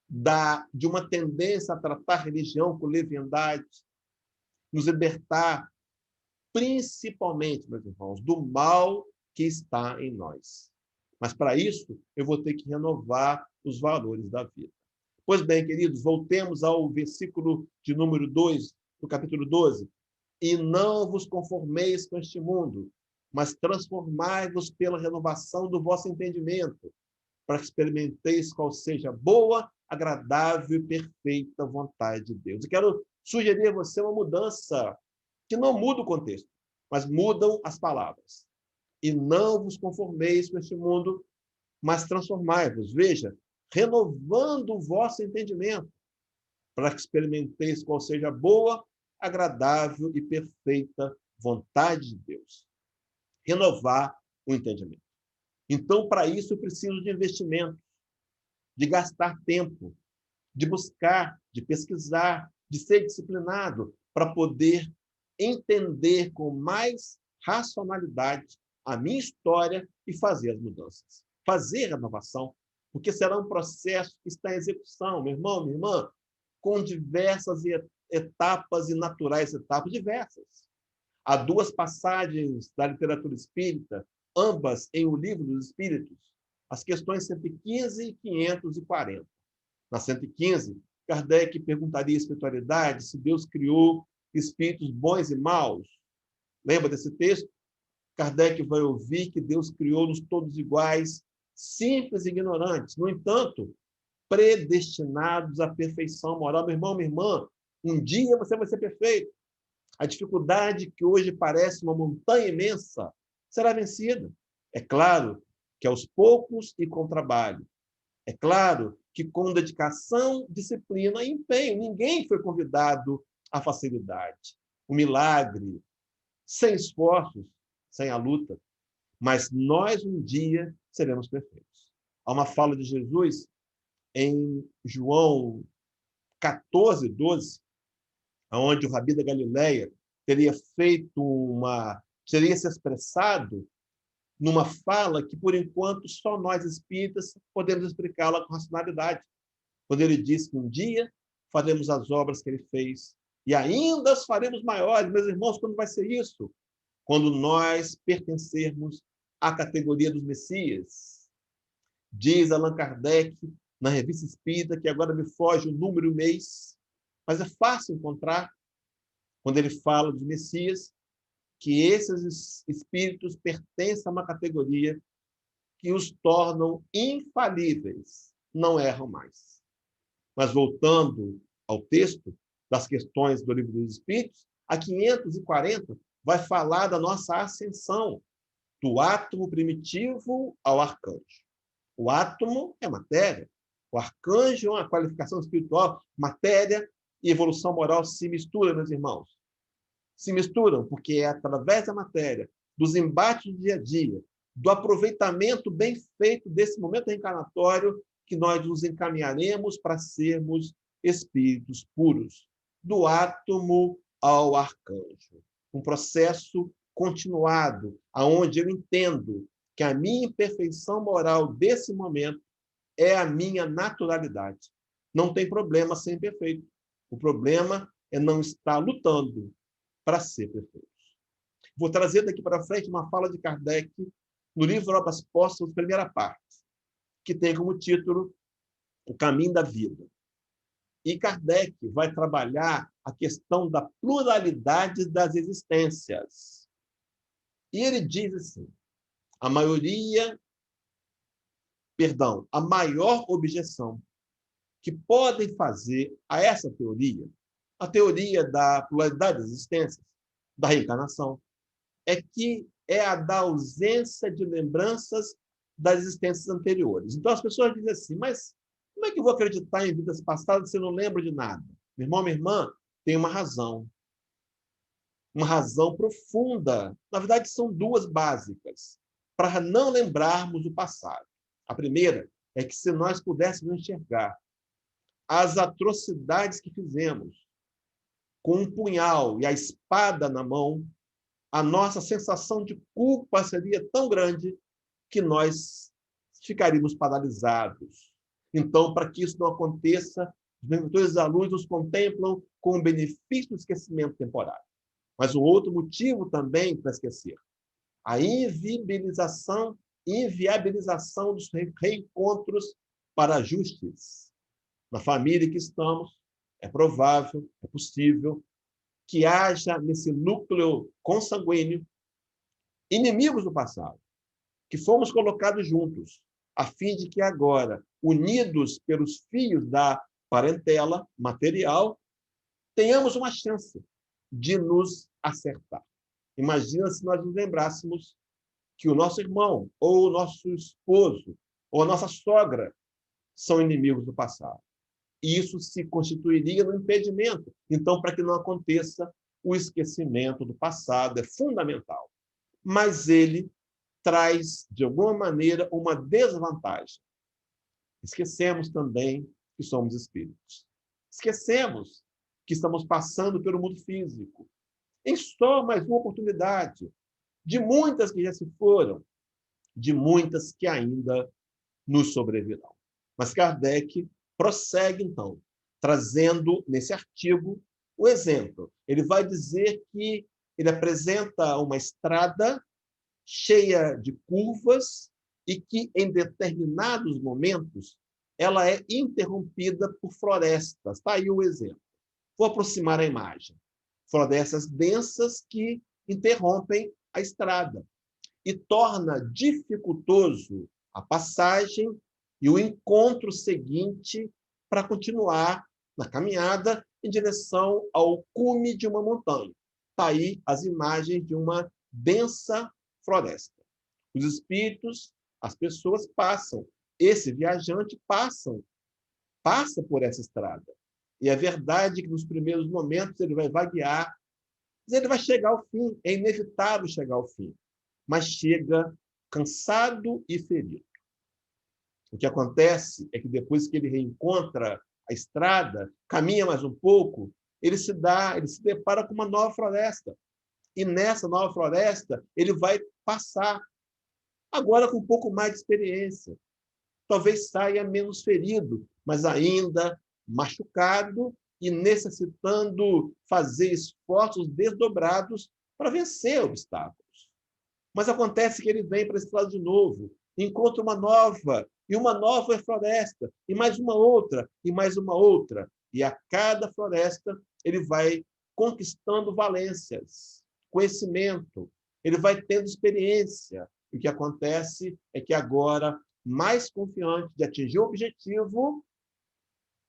Speaker 1: de uma tendência a tratar a religião com leviandade, nos libertar, principalmente, meus irmãos, do mal que está em nós. Mas, para isso, eu vou ter que renovar os valores da vida. Pois bem, queridos, voltemos ao versículo de número 2, do capítulo 12. E não vos conformeis com este mundo, mas transformai-vos pela renovação do vosso entendimento, para que experimenteis qual seja a boa, agradável e perfeita vontade de Deus. Eu quero sugerir a você uma mudança que não muda o contexto, mas mudam as palavras. E não vos conformeis com este mundo, mas transformai-vos. Veja, renovando o vosso entendimento, para que experimenteis qual seja a boa, agradável e perfeita vontade de Deus. Renovar o entendimento. Então, para isso, eu preciso de investimento, de gastar tempo, de buscar, de pesquisar, de ser disciplinado, para poder entender com mais racionalidade a minha história e fazer as mudanças. Fazer a renovação, porque será um processo que está em execução, meu irmão, minha irmã, com diversas etapas e naturais etapas diversas. Há duas passagens da literatura espírita, ambas em O Livro dos Espíritos, as questões 115 e 540. Na 115, Kardec perguntaria à espiritualidade se Deus criou espíritos bons e maus. Lembra desse texto? Kardec vai ouvir que Deus criou-nos todos iguais, simples e ignorantes. No entanto, predestinados à perfeição moral. Meu irmão, minha irmã, um dia você vai ser perfeito. A dificuldade que hoje parece uma montanha imensa será vencida. É claro que aos poucos e com trabalho. É claro que com dedicação, disciplina e empenho. Ninguém foi convidado à facilidade. O milagre, sem esforços, sem a luta. Mas nós um dia seremos perfeitos. Há uma fala de Jesus em João 14, 12, onde o Rabi da Galileia teria teria se expressado numa fala que, por enquanto, só nós espíritas podemos explicá-la com racionalidade. Quando ele diz que um dia faremos as obras que ele fez e ainda as faremos maiores. Meus irmãos, quando vai ser isso? Quando nós pertencermos à categoria dos Messias. Diz Allan Kardec, na Revista Espírita, que agora me foge o número e o mês, mas é fácil encontrar, quando ele fala dos Messias, que esses espíritos pertencem a uma categoria que os tornam infalíveis, não erram mais. Mas voltando ao texto das questões do Livro dos Espíritos, a 540 vai falar da nossa ascensão, do átomo primitivo ao arcanjo. O átomo é matéria, o arcanjo é uma qualificação espiritual, matéria e evolução moral se misturam, meus irmãos. Se misturam, porque é através da matéria, dos embates do dia a dia, do aproveitamento bem feito desse momento reencarnatório, que nós nos encaminharemos para sermos espíritos puros, do átomo ao arcanjo. Um processo continuado, aonde eu entendo que a minha imperfeição moral desse momento é a minha naturalidade. Não tem problema ser imperfeito. O problema é não estar lutando para ser perfeito. Vou trazer daqui para frente uma fala de Kardec no livro Obras Póstumas, primeira parte, que tem como título O Caminho da Vida. E Kardec vai trabalhar a questão da pluralidade das existências. E ele diz assim, a maior objeção que podem fazer a essa teoria, a teoria da pluralidade das existências, da reencarnação, é que é a da ausência de lembranças das existências anteriores. Então, as pessoas dizem assim, mas como é que eu vou acreditar em vidas passadas se eu não lembro de nada? Meu irmão, minha irmã, tem uma razão profunda. Na verdade, são duas básicas, para não lembrarmos do passado. A primeira é que se nós pudéssemos enxergar as atrocidades que fizemos com um punhal e a espada na mão, a nossa sensação de culpa seria tão grande que nós ficaríamos paralisados. Então, para que isso não aconteça, os benfeitores da luz nos contemplam com o benefício do esquecimento temporário. Mas um outro motivo também para esquecer, a inviabilização dos reencontros para ajustes. Na família que estamos, é provável, é possível que haja nesse núcleo consanguíneo inimigos do passado, que fomos colocados juntos, a fim de que agora, unidos pelos fios da parentela material, tenhamos uma chance de nos acertar. Imagina se nós nos lembrássemos que o nosso irmão, ou o nosso esposo, ou a nossa sogra são inimigos do passado. E isso se constituiria no impedimento. Então, para que não aconteça, o esquecimento do passado é fundamental. Mas ele traz, de alguma maneira, uma desvantagem. Esquecemos também que somos espíritos. Esquecemos que estamos passando pelo mundo físico. Em só mais uma oportunidade, de muitas que já se foram, de muitas que ainda nos sobrevirão. Mas Kardec prossegue, então, trazendo nesse artigo o exemplo. Ele vai dizer que ele apresenta uma estrada cheia de curvas e que, em determinados momentos, ela é interrompida por florestas. Está aí o exemplo. Vou aproximar a imagem. Florestas densas que interrompem a estrada e torna dificultoso a passagem e o encontro seguinte para continuar na caminhada em direção ao cume de uma montanha. Está aí as imagens de uma densa floresta. Os espíritos, as pessoas passam, esse viajante passa por essa estrada. E é verdade que nos primeiros momentos ele vai vaguear, mas ele vai chegar ao fim, é inevitável chegar ao fim, mas chega cansado e ferido. O que acontece é que depois que ele reencontra a estrada, caminha mais um pouco, ele se depara com uma nova floresta. E nessa nova floresta, ele vai passar, agora com um pouco mais de experiência. Talvez saia menos ferido, mas ainda machucado e necessitando fazer esforços desdobrados para vencer obstáculos. Mas acontece que ele vem para esse lado de novo, encontra uma nova floresta, e mais uma outra, e mais uma outra. E a cada floresta ele vai conquistando valências, conhecimento, ele vai tendo experiência. E o que acontece é que agora, mais confiante de atingir o objetivo,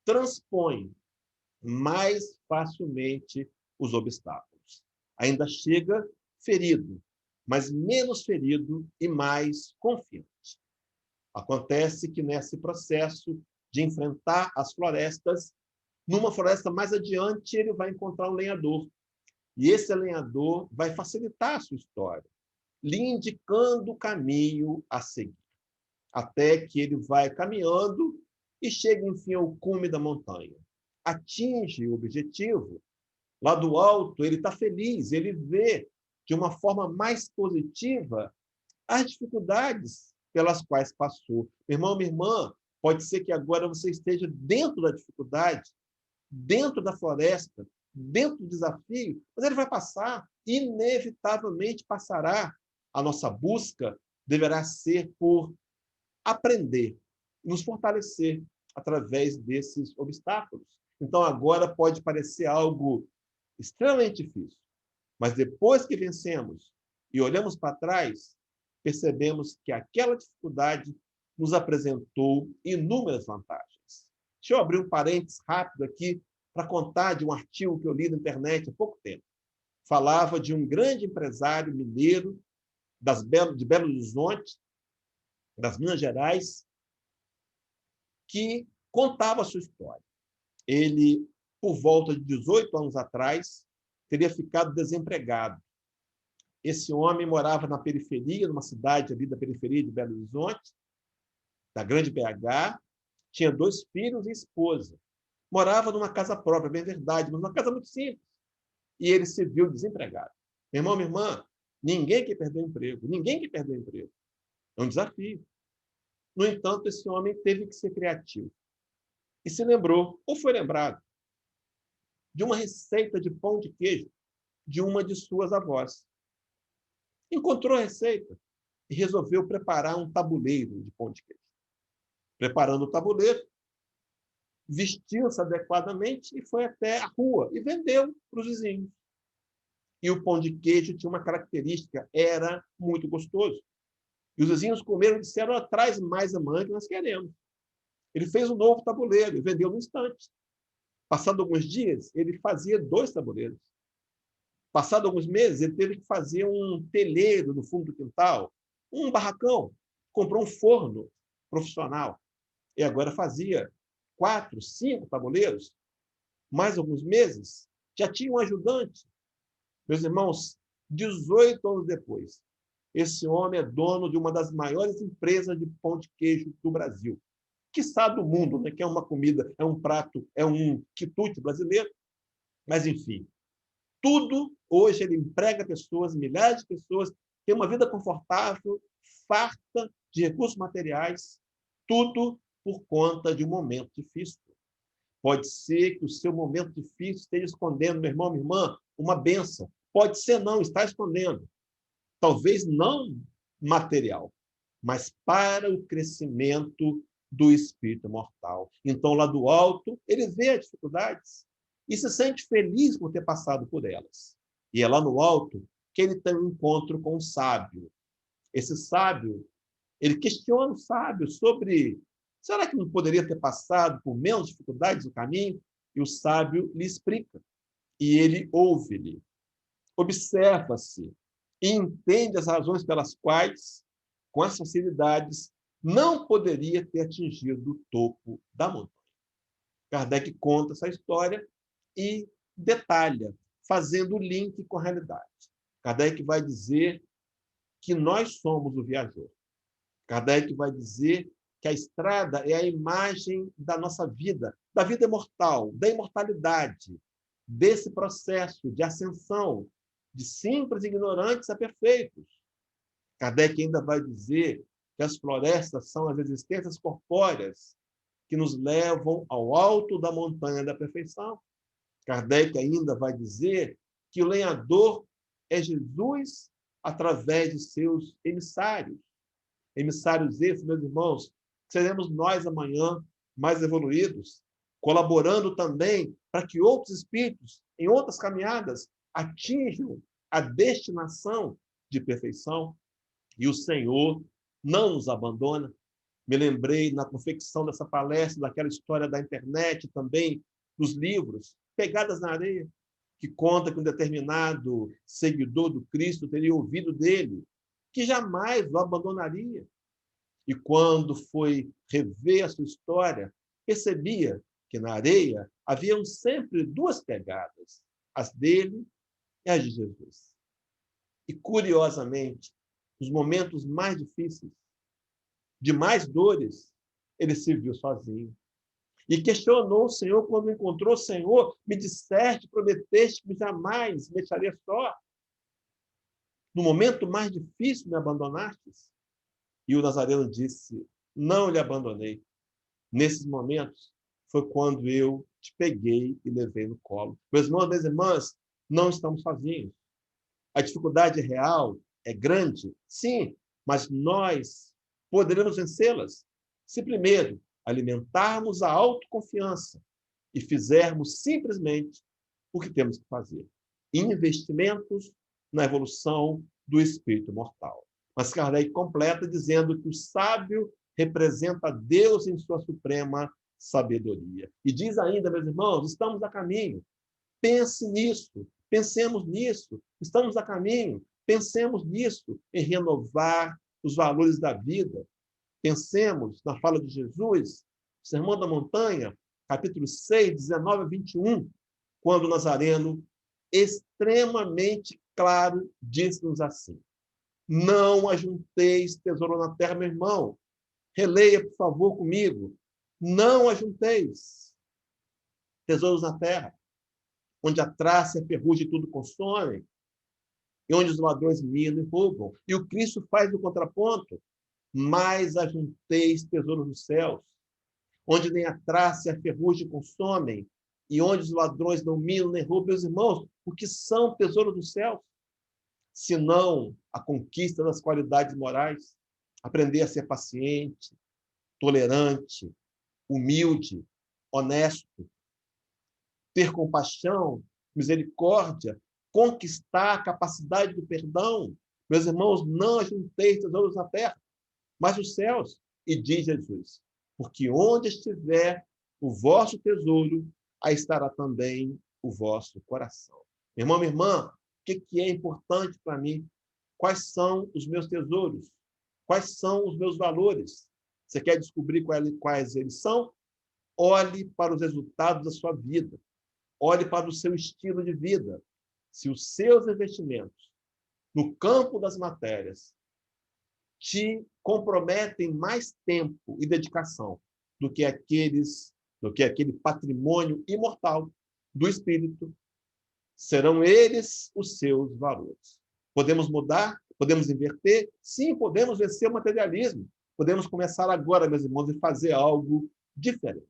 Speaker 1: transpõe mais facilmente os obstáculos. Ainda chega ferido, mas menos ferido e mais confiante. Acontece que nesse processo de enfrentar as florestas, numa floresta mais adiante, ele vai encontrar um lenhador. E esse lenhador vai facilitar a sua história, lhe indicando o caminho a seguir, até que ele vai caminhando e chega, enfim, ao cume da montanha. Atinge o objetivo. Lá do alto, ele está feliz, ele vê de uma forma mais positiva as dificuldades pelas quais passou. Meu irmão, minha irmã, pode ser que agora você esteja dentro da dificuldade, dentro da floresta, dentro do desafio, mas ele vai passar, inevitavelmente passará. A nossa busca deverá ser por aprender, nos fortalecer através desses obstáculos. Então, agora pode parecer algo extremamente difícil, mas depois que vencemos e olhamos para trás, percebemos que aquela dificuldade nos apresentou inúmeras vantagens. Deixa eu abrir um parênteses rápido aqui para contar de um artigo que eu li na internet há pouco tempo. Falava de um grande empresário mineiro de Belo Horizonte, das Minas Gerais, que contava a sua história. Ele, por volta de 18 anos atrás, teria ficado desempregado. Esse homem morava na periferia, numa cidade ali da periferia de Belo Horizonte, da grande BH, tinha 2 filhos e esposa. Morava numa casa própria, bem verdade, mas uma casa muito simples. E ele se viu desempregado. Meu irmão, minha irmã, ninguém quer perder o emprego, ninguém quer perder o emprego. É um desafio. No entanto, esse homem teve que ser criativo. E se lembrou, ou foi lembrado, de uma receita de pão de queijo de uma de suas avós. Encontrou a receita e resolveu preparar um tabuleiro de pão de queijo. Preparando o tabuleiro, vestiu-se adequadamente e foi até a rua e vendeu para os vizinhos. E o pão de queijo tinha uma característica, era muito gostoso. E os vizinhos comeram e disseram, traz mais amanhã que nós queremos. Ele fez um novo tabuleiro e vendeu no instante. Passado alguns dias, ele fazia 2 tabuleiros. Passado alguns meses, ele teve que fazer um telheiro no fundo do quintal, um barracão. Comprou um forno profissional. E agora fazia 4, 5 tabuleiros. Mais alguns meses, já tinha um ajudante. Meus irmãos, 18 anos depois, esse homem é dono de uma das maiores empresas de pão de queijo do Brasil. Quiçá do mundo, né? Que é uma comida, é um prato, é um quitute brasileiro. Mas, enfim, tudo, hoje, ele emprega pessoas, milhares de pessoas, tem uma vida confortável, farta de recursos materiais, tudo por conta de um momento difícil. Pode ser que o seu momento difícil esteja escondendo, meu irmão, minha irmã, uma bênção. Pode ser não, está escondendo. Talvez não material, mas para o crescimento do espírito mortal. Então, lá do alto, ele vê as dificuldades e se sente feliz por ter passado por elas. E é lá no alto que ele tem um encontro com o sábio. Esse sábio, ele questiona o sábio sobre, será que não poderia ter passado por menos dificuldades no caminho? E o sábio lhe explica. E ele ouve-lhe, observa-se e entende as razões pelas quais, com as facilidades, não poderia ter atingido o topo da montanha. Kardec conta essa história e detalha, fazendo o link com a realidade. Kardec vai dizer que nós somos o viajor. Kardec vai dizer que a estrada é a imagem da nossa vida, da vida imortal, da imortalidade, desse processo de ascensão de simples ignorantes a perfeitos. Kardec ainda vai dizer que as florestas são as existências corpóreas que nos levam ao alto da montanha da perfeição. Kardec ainda vai dizer que o lenhador é Jesus através de seus emissários. Emissários esses, meus irmãos, seremos nós amanhã mais evoluídos, colaborando também para que outros espíritos, em outras caminhadas, atinjam a destinação de perfeição. E o Senhor não nos abandona. Me lembrei na confecção dessa palestra, daquela história da internet também, dos livros, Pegadas na Areia, que conta que um determinado seguidor do Cristo teria ouvido dele, que jamais o abandonaria. E quando foi rever a sua história, percebia que na areia haviam sempre duas pegadas, as dele e as de Jesus. E, curiosamente, nos momentos mais difíceis, de mais dores, ele se viu sozinho. E questionou o Senhor quando encontrou o Senhor, me disseste, prometeste que jamais me deixaria só. No momento mais difícil me abandonastes? E o Nazareno disse, não lhe abandonei. Nesses momentos foi quando eu te peguei e levei no colo. Meus irmãos, minhas irmãs, não estamos sozinhos. A dificuldade real é grande, sim, mas nós poderemos vencê-las se primeiro alimentarmos a autoconfiança e fizermos simplesmente o que temos que fazer. Investimentos na evolução do espírito mortal. Mas Kardec completa dizendo que o sábio representa Deus em sua suprema sabedoria. E diz ainda, meus irmãos, estamos a caminho. Pense nisso, pensemos nisso, estamos a caminho, pensemos nisso, em renovar os valores da vida. Pensemos na fala de Jesus, Sermão da Montanha, capítulo 6, 19 a 21, quando o Nazareno, extremamente claro, diz-nos assim: não ajunteis tesouro na terra, meu irmão. Releia, por favor, comigo. Não ajunteis tesouros na terra, onde a traça e a ferrugem tudo consomem, e onde os ladrões minam e roubam. E o Cristo faz o contraponto: mas ajunteis tesouros nos céus, onde nem a traça e a ferrugem consomem, e onde os ladrões não minam nem roubam. Meus irmãos, o que são tesouros dos céus? Senão a conquista das qualidades morais, aprender a ser paciente, tolerante, humilde, honesto, ter compaixão, misericórdia, conquistar a capacidade do perdão. Meus irmãos, não ajunteis tesouros na terra, mas os céus. E diz Jesus, porque onde estiver o vosso tesouro, aí estará também o vosso coração. Meu irmão, minha irmã, o que é importante para mim? Quais são os meus tesouros? Quais são os meus valores? Você quer descobrir quais eles são? Olhe para os resultados da sua vida. Olhe para o seu estilo de vida. Se os seus investimentos no campo das matérias te comprometem mais tempo e dedicação do que aquele patrimônio imortal do espírito, serão eles os seus valores. Podemos mudar? Podemos inverter? Sim, podemos vencer o materialismo. Podemos começar agora, meus irmãos, e fazer algo diferente.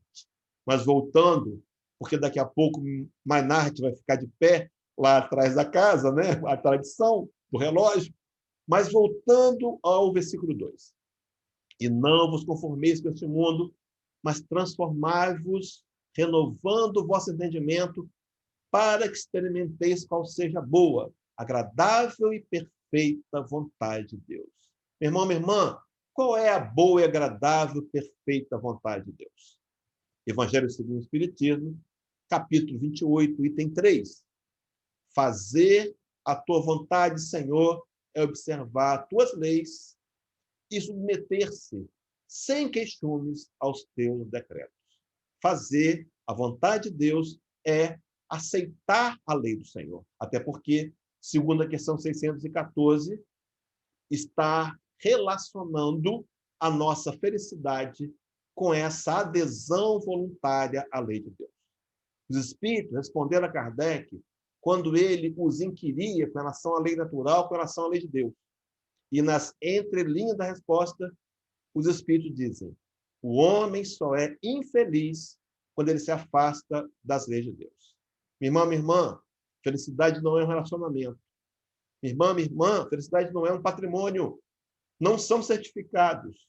Speaker 1: Mas voltando, porque daqui a pouco Maynard vai ficar de pé lá atrás da casa, né? A tradição do relógio. Mas voltando ao versículo 2. E não vos conformeis com este mundo, mas transformai-vos, renovando o vosso entendimento, para que experimenteis qual seja a boa, agradável e perfeita vontade de Deus. Meu irmão, minha irmã, qual é a boa e agradável e perfeita vontade de Deus? Evangelho segundo o Espiritismo, capítulo 28, item 3. Fazer a tua vontade, Senhor, é observar as tuas leis e submeter-se sem queixumes aos teus decretos. Fazer a vontade de Deus é aceitar a lei do Senhor. Até porque, segundo a questão 614, está relacionando a nossa felicidade com essa adesão voluntária à lei de Deus. Os espíritos responderam a Kardec quando ele os inquiria com relação à lei natural, com relação à lei de Deus. E nas entrelinhas da resposta, os espíritos dizem: o homem só é infeliz quando ele se afasta das leis de Deus. Minha irmã, felicidade não é um relacionamento. Minha irmã, felicidade não é um patrimônio. Não são certificados.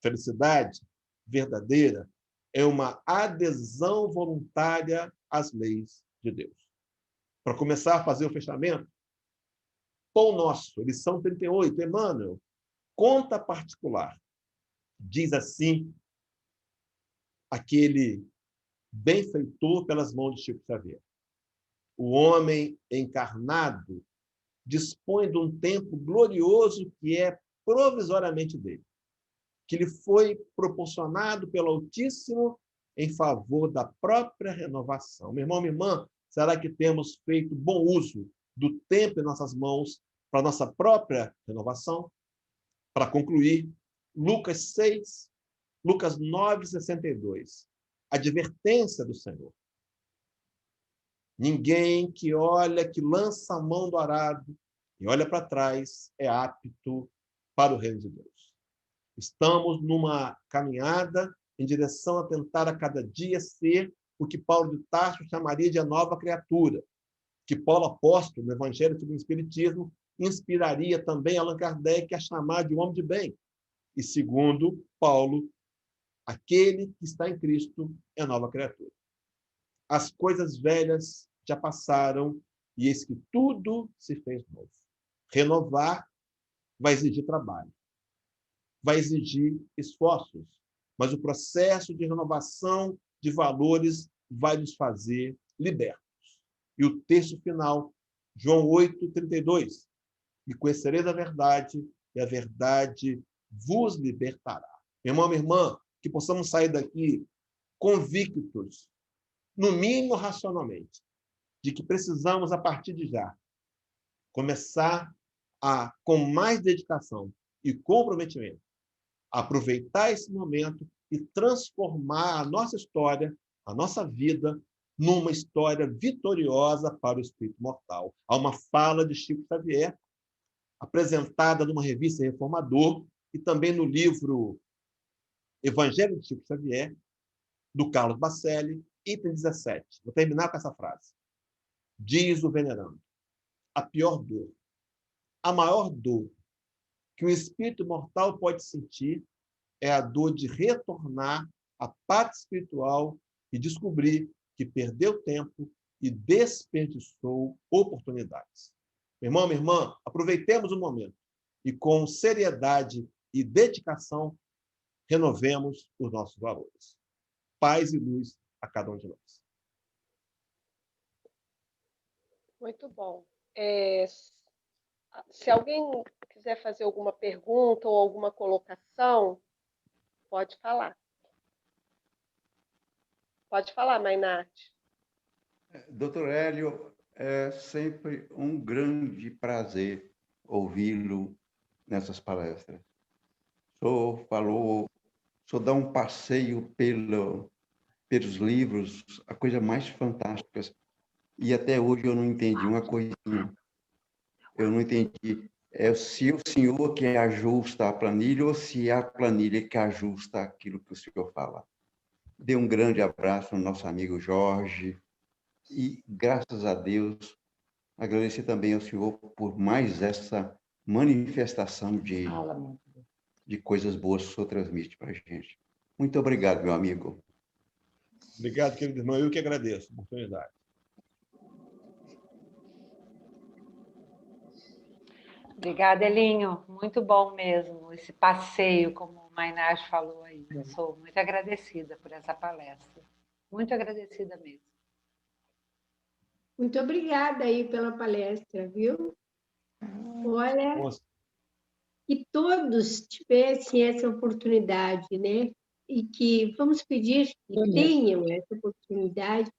Speaker 1: Felicidade verdadeira é uma adesão voluntária às leis de Deus. Para começar a fazer o fechamento, Pão Nosso, lição 38, Emmanuel, conta particular. Diz assim aquele benfeitor pelas mãos de Chico Xavier: o homem encarnado dispõe de um tempo glorioso que é provisoriamente dele, que lhe foi proporcionado pelo Altíssimo em favor da própria renovação. Meu irmão, minha irmã, será que temos feito bom uso do tempo em nossas mãos para nossa própria renovação? Para concluir, Lucas 6, Lucas 9:62. Advertência do Senhor. Ninguém que olha, que lança a mão do arado e olha para trás é apto para o reino de Deus. Estamos numa caminhada em direção a tentar a cada dia ser o que Paulo de Tarso chamaria de a nova criatura, que Paulo apóstolo, no Evangelho segundo o Espiritismo, inspiraria também Allan Kardec a chamar de homem de bem. E segundo Paulo, aquele que está em Cristo é nova criatura. As coisas velhas já passaram e eis que tudo se fez novo. Renovar vai exigir trabalho, vai exigir esforços, mas o processo de renovação de valores vai nos fazer libertos. E o texto final, João 8:32: e conhecereis a verdade, e a verdade vos libertará. Meu irmão, minha irmã, que possamos sair daqui convictos, no mínimo racionalmente, de que precisamos, a partir de já, começar a, com mais dedicação e comprometimento, aproveitar esse momento e transformar a nossa história, a nossa vida, numa história vitoriosa para o espírito mortal. Há uma fala de Chico Xavier, apresentada numa revista Reformador e também no livro Evangelho de Chico Xavier, do Carlos Bacelli, item 17. Vou terminar com essa frase. Diz o venerando: a pior dor, a maior dor que o espírito mortal pode sentir é a dor de retornar à pátria espiritual e descobrir que perdeu tempo e desperdiçou oportunidades. Meu irmão, minha irmã, aproveitemos o momento e, com seriedade e dedicação, renovemos os nossos valores. Paz e luz a cada um de nós.
Speaker 2: Muito bom. Se alguém quiser fazer alguma pergunta ou alguma colocação, pode falar. Pode falar, Mainarte.
Speaker 3: Doutor Hélio, é sempre um grande prazer ouvi-lo nessas palestras. O senhor falou, o senhor dá um passeio pelos livros, a coisa mais fantástica. E até hoje eu não entendi uma coisinha. Eu não entendi se o senhor que ajusta a planilha ou se é a planilha que ajusta aquilo que o senhor fala. Dê um grande abraço ao nosso amigo Jorge e, graças a Deus, agradecer também ao senhor por mais essa manifestação de coisas boas que o senhor transmite para a gente. Muito obrigado, meu amigo.
Speaker 1: Obrigado, querido irmão. Eu que agradeço a oportunidade.
Speaker 4: Obrigada, Elinho. Muito bom mesmo esse passeio, como o Mainardi falou aí. Eu sou muito agradecida por essa palestra. Muito agradecida mesmo.
Speaker 5: Muito obrigada aí pela palestra, viu? Olha,
Speaker 1: Nossa.
Speaker 5: que todos tivessem essa oportunidade, né? E que vamos pedir que tenham essa oportunidade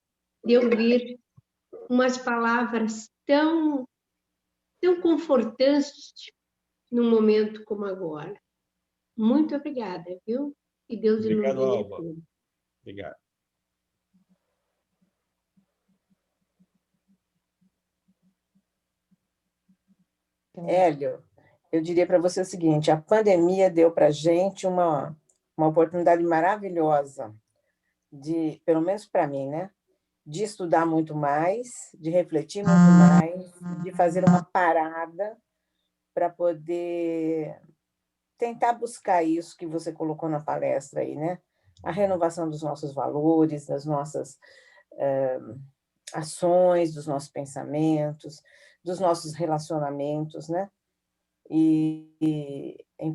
Speaker 5: de ouvir umas palavras tão confortantes num momento como agora. Muito obrigada, viu? E Deus
Speaker 1: Obrigado,
Speaker 5: ilumine
Speaker 1: Alba.
Speaker 5: tudo.
Speaker 1: Obrigado.
Speaker 6: Hélio, eu diria para você o seguinte: a pandemia deu para a gente uma oportunidade maravilhosa de, pelo menos para mim, né, de estudar muito mais, de refletir muito mais, de fazer uma parada para poder tentar buscar isso que você colocou na palestra aí, né? A renovação dos nossos valores, das nossas ações, dos nossos pensamentos, dos nossos relacionamentos, né? E é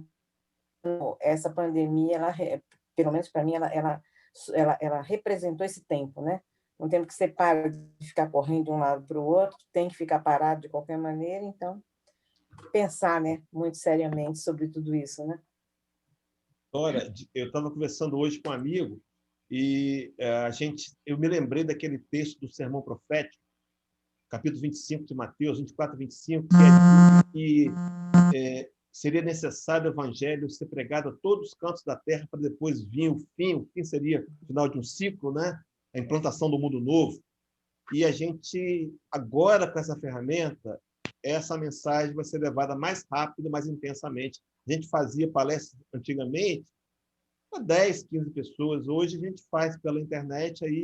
Speaker 6: essa pandemia, pelo menos para mim, ela representou esse tempo, né? Um tempo que você para de ficar correndo de um lado para o outro, tem que ficar parado de qualquer maneira, então, pensar, né, muito seriamente sobre tudo isso, né?
Speaker 1: Olha, eu estava conversando hoje com um amigo e eu me lembrei daquele texto do Sermão Profético, capítulo 25 de Mateus, 24 e 25, que seria necessário o evangelho ser pregado a todos os cantos da terra para depois vir o fim. O fim seria o final de um ciclo, né? A implantação do mundo novo. E a gente, agora, com essa ferramenta, essa mensagem vai ser levada mais rápido, mais intensamente. A gente fazia palestras antigamente para 10, 15 pessoas. Hoje a gente faz pela internet, aí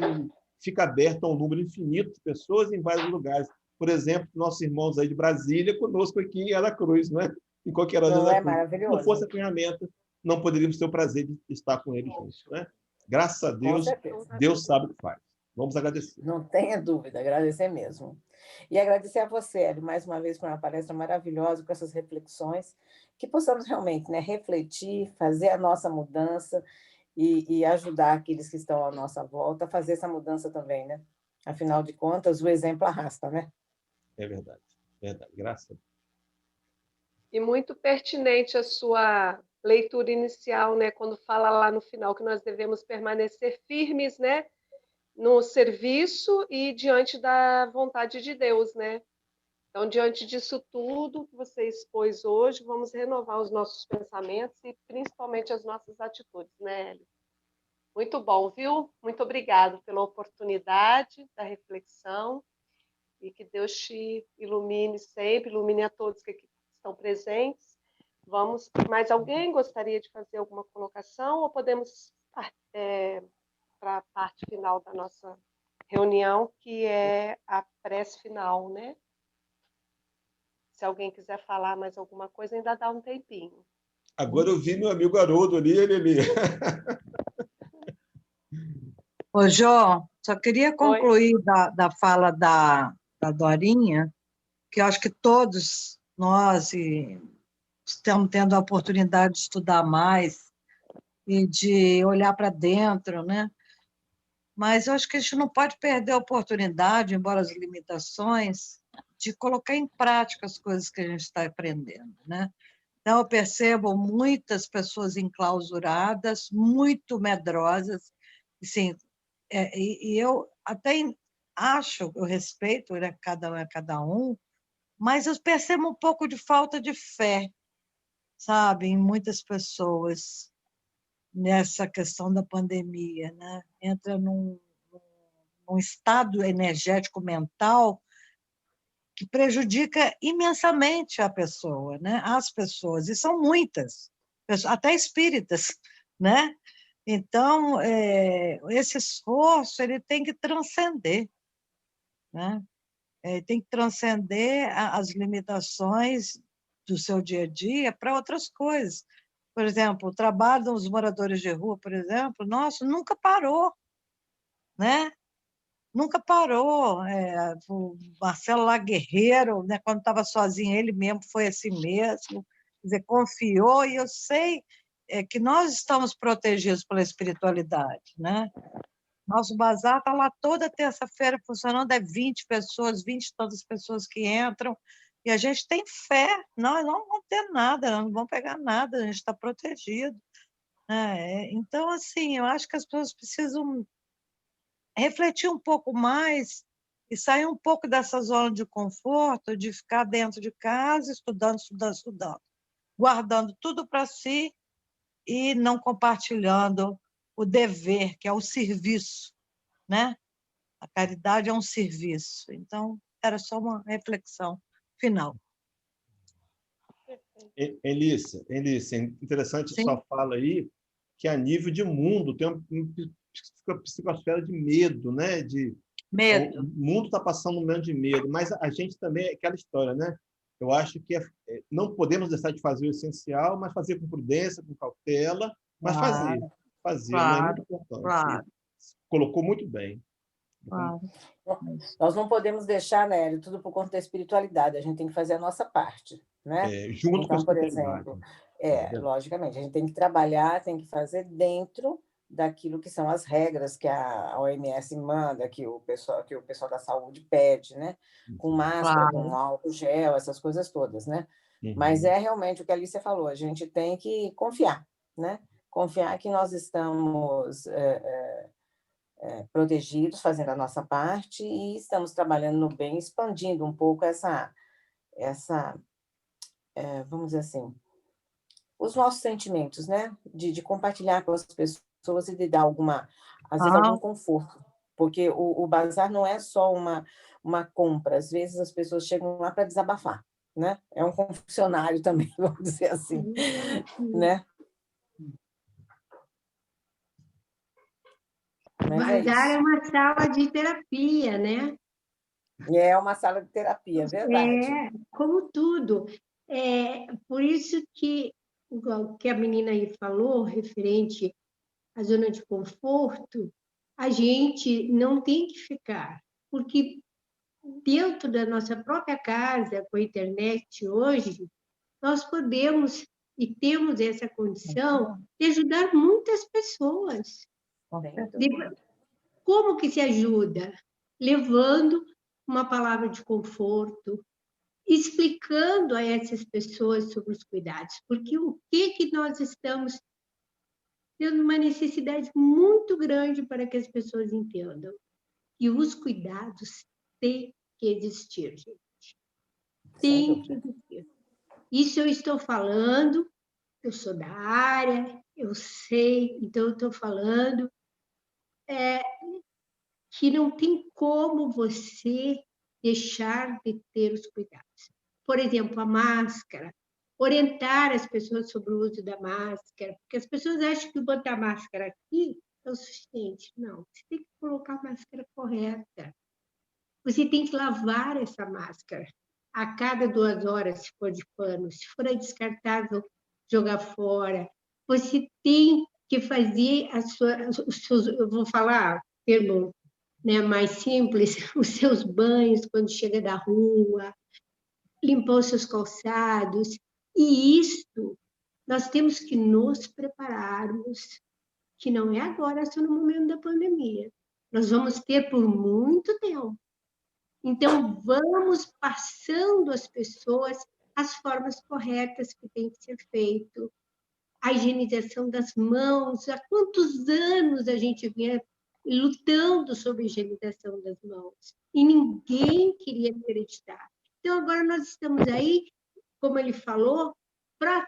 Speaker 1: fica aberto a um número infinito de pessoas em vários lugares. Por exemplo, nossos irmãos aí de Brasília, conosco aqui em Aracruz, né? Em qualquer hora de
Speaker 6: Não é
Speaker 1: Aracruz. Se
Speaker 6: maravilhoso?
Speaker 1: não fosse a ferramenta, não poderíamos ter o prazer de estar com eles juntos, né? Graças a
Speaker 6: Com
Speaker 1: Deus,
Speaker 6: certeza.
Speaker 1: Deus sabe o que faz. Vamos agradecer.
Speaker 6: Não tenha dúvida, agradecer mesmo. E agradecer a você, Hélio, mais uma vez por uma palestra maravilhosa, com essas reflexões, que possamos realmente, né, refletir, fazer a nossa mudança e ajudar aqueles que estão à nossa volta a fazer essa mudança também, né? Afinal de contas, o exemplo arrasta, né?
Speaker 1: É verdade, verdade. Graças a Deus.
Speaker 2: E muito pertinente a sua leitura inicial, né, quando fala lá no final que nós devemos permanecer firmes, né, no serviço e diante da vontade de Deus, né? Então, diante disso tudo que você expôs hoje, vamos renovar os nossos pensamentos e principalmente as nossas atitudes, né, Hélio? Muito bom, viu? Muito obrigado pela oportunidade da reflexão e que Deus te ilumine sempre, ilumine a todos que aqui estão presentes. Vamos. Mais alguém gostaria de fazer alguma colocação ou podemos para a parte final da nossa reunião, que é a prece final, né? Se alguém quiser falar mais alguma coisa, ainda dá um tempinho.
Speaker 1: Agora eu vi meu amigo Haroldo ali, ele.
Speaker 7: Ô, Jô, só queria concluir da fala da Dorinha, que eu acho que todos nós estamos tendo a oportunidade de estudar mais e de olhar para dentro, né? Mas eu acho que a gente não pode perder a oportunidade, embora as limitações, de colocar em prática as coisas que a gente está aprendendo, né? Então, eu percebo muitas pessoas enclausuradas, muito medrosas, assim, e eu até acho, eu respeito, né, cada um é cada um, mas eu percebo um pouco de falta de fé, sabe, em muitas pessoas nessa questão da pandemia, né? Entra num estado energético mental que prejudica imensamente a pessoa, né? As pessoas, e são muitas, até espíritas, né? Então, esse esforço ele tem que transcender, né? Tem que transcender as limitações do seu dia a dia para outras coisas. Por exemplo, o trabalho dos moradores de rua, por exemplo, nossa, nunca parou, né? Nunca parou. O Marcelo Lá Guerreiro, né, quando estava sozinho, ele mesmo foi assim mesmo, quer dizer, confiou, e eu sei que nós estamos protegidos pela espiritualidade, né? Nosso bazar está lá toda terça-feira funcionando, 20 pessoas, 20 e tantas pessoas que entram, e a gente tem fé, nós não vamos ter nada, não vamos pegar nada, a gente está protegido, né? Então, assim, eu acho que as pessoas precisam refletir um pouco mais e sair um pouco dessa zona de conforto, de ficar dentro de casa, estudando, estudando, estudando, guardando tudo para si e não compartilhando o dever, que é o serviço, né? A caridade é um serviço. Então, era só uma reflexão final.
Speaker 1: Elícia, interessante
Speaker 7: Sim.
Speaker 1: sua fala aí, que a nível de mundo tem uma psicosfera de medo, né?
Speaker 7: Medo.
Speaker 1: O mundo está passando um momento de medo, mas a gente também é aquela história, né? Eu acho que não podemos deixar de fazer o essencial, mas fazer com prudência, com cautela, mas fazer, né? É muito importante.
Speaker 7: Claro.
Speaker 1: Colocou muito bem.
Speaker 7: Claro.
Speaker 6: Nós não podemos deixar, né, Hélio, tudo por conta da espiritualidade, a gente tem que fazer a nossa parte, né?
Speaker 1: Junto com a
Speaker 6: Então, por
Speaker 1: espiritualidade.
Speaker 6: exemplo, Logicamente, a gente tem que trabalhar, tem que fazer dentro daquilo que são as regras que a OMS manda, que o pessoal da saúde pede, né? Com máscara, com álcool gel, essas coisas todas, né? Mas é realmente o que a Alicia falou, a gente tem que confiar, né? Confiar que nós estamos protegidos, fazendo a nossa parte e estamos trabalhando no bem, expandindo um pouco vamos dizer assim, os nossos sentimentos, né? De compartilhar com as pessoas e de dar às vezes, algum conforto. Porque o bazar não é só uma compra, às vezes as pessoas chegam lá para desabafar, né? É um confessionário também, vamos dizer assim, né?
Speaker 5: O bazar é uma sala de terapia, né?
Speaker 6: É uma sala de terapia, verdade.
Speaker 5: Como tudo. Por isso que o que a menina aí falou, referente à zona de conforto, a gente não tem que ficar, porque dentro da nossa própria casa, com a internet hoje, nós podemos e temos essa condição de ajudar muitas pessoas. Como que se ajuda? Levando uma palavra de conforto, explicando a essas pessoas sobre os cuidados, porque o que nós estamos tendo uma necessidade muito grande para que as pessoas entendam que os cuidados têm que existir, gente. Tem que existir. Isso eu estou falando, eu sou da área, eu sei, então eu estou falando que não tem como você deixar de ter os cuidados. Por exemplo, a máscara, orientar as pessoas sobre o uso da máscara, porque as pessoas acham que botar máscara aqui é o suficiente. Não, você tem que colocar a máscara correta. Você tem que lavar essa máscara a cada 2 horas, se for de pano. Se for descartável, jogar fora. Você tem que fazer os seus, eu vou falar termo, né, mais simples, os seus banhos quando chega da rua, limpar os seus calçados. E isto, nós temos que nos prepararmos, que não é agora, só no momento da pandemia. Nós vamos ter por muito tempo. Então, vamos passando às pessoas as formas corretas que tem que ser feito, a higienização das mãos. Há quantos anos a gente vinha lutando sobre a higienização das mãos e ninguém queria acreditar. Então, agora nós estamos aí, como ele falou, para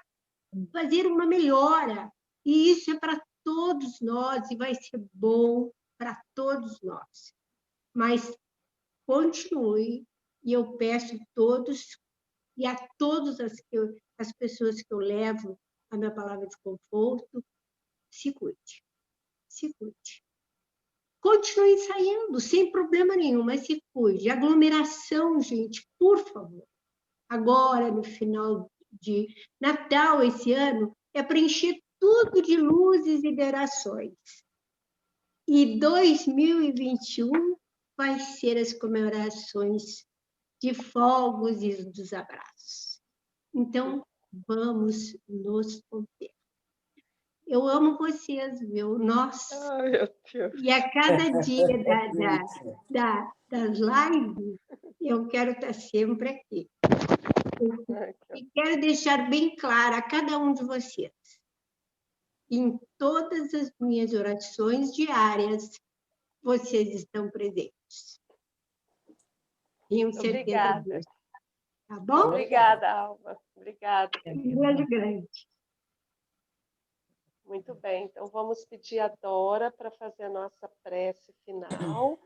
Speaker 5: fazer uma melhora. E isso é para todos nós e vai ser bom para todos nós. Mas continue, e eu peço a todos e a todas as pessoas que eu levo a minha palavra de conforto, se cuide, se cuide. Continue saindo, sem problema nenhum, mas se cuide. Aglomeração, gente, por favor. Agora, no final de Natal, esse ano, é preencher tudo de luzes e decorações. E 2021 vai ser as comemorações de fogos e dos abraços. Então, vamos nos conter. Eu amo vocês, viu? Nossa!
Speaker 2: Ai, meu Deus.
Speaker 5: E a cada dia das lives, eu quero estar sempre aqui. E quero deixar bem claro a cada um de vocês, em todas as minhas orações diárias, vocês estão presentes. Tenho certeza disso. Tá bom?
Speaker 2: Obrigada, Alma. Obrigada.
Speaker 5: Um beijo grande.
Speaker 2: Muito bem, então vamos pedir a Dora para fazer a nossa prece final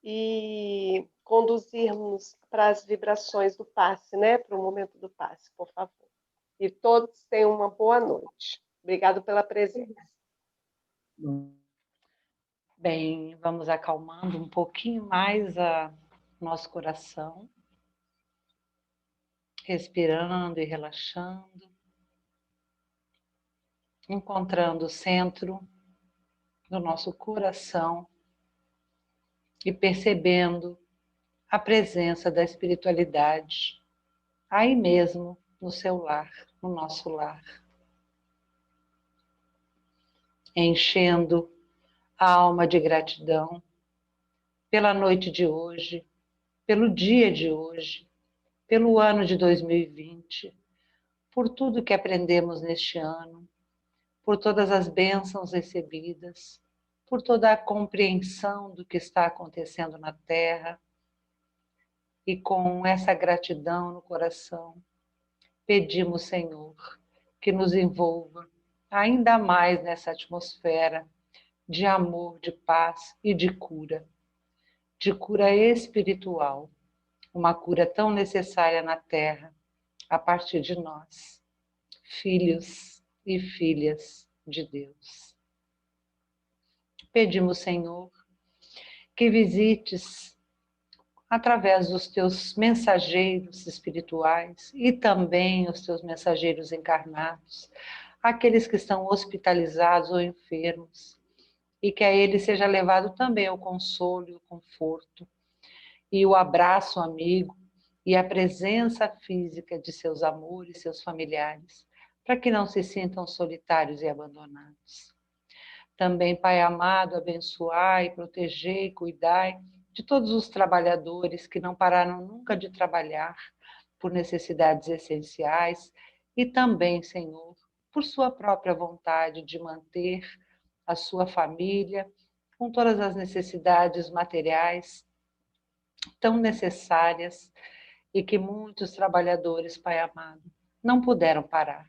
Speaker 2: e conduzirmos para as vibrações do passe, né? Para o momento do passe, por favor. E todos tenham uma boa noite. Obrigado pela presença.
Speaker 4: Bem, vamos acalmando um pouquinho mais nosso coração, respirando e relaxando, encontrando o centro do nosso coração e percebendo a presença da espiritualidade aí mesmo no seu lar, no nosso lar. enchendo a alma de gratidão pela noite de hoje, pelo dia de hoje, pelo ano de 2020, por tudo que aprendemos neste ano, por todas as bênçãos recebidas, por toda a compreensão do que está acontecendo na Terra. E com essa gratidão no coração, pedimos, Senhor, que nos envolva ainda mais nessa atmosfera de amor, de paz e de cura espiritual, uma cura tão necessária na Terra, a partir de nós, filhos e filhas de Deus. Pedimos, Senhor, que visites através dos teus mensageiros espirituais e também os teus mensageiros encarnados, aqueles que estão hospitalizados ou enfermos, e que a eles seja levado também o consolo e o conforto, e o abraço amigo, e a presença física de seus amores, seus familiares, para que não se sintam solitários e abandonados. Também, Pai amado, abençoai, protegei, cuidai de todos os trabalhadores que não pararam nunca de trabalhar por necessidades essenciais e também, Senhor, por sua própria vontade de manter a sua família com todas as necessidades materiais tão necessárias e que muitos trabalhadores, Pai amado, não puderam parar.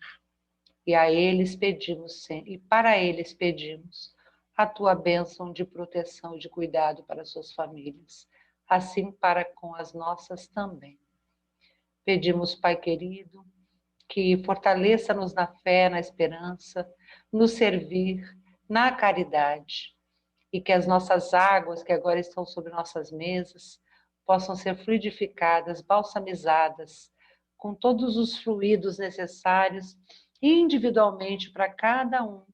Speaker 4: E a eles pedimos, e para eles pedimos a tua bênção de proteção e de cuidado para suas famílias, assim para com as nossas também. Pedimos, Pai querido, que fortaleça-nos na fé, na esperança, no servir, na caridade, e que as nossas águas, que agora estão sobre nossas mesas, possam ser fluidificadas, balsamizadas, com todos os fluidos necessários, individualmente para cada um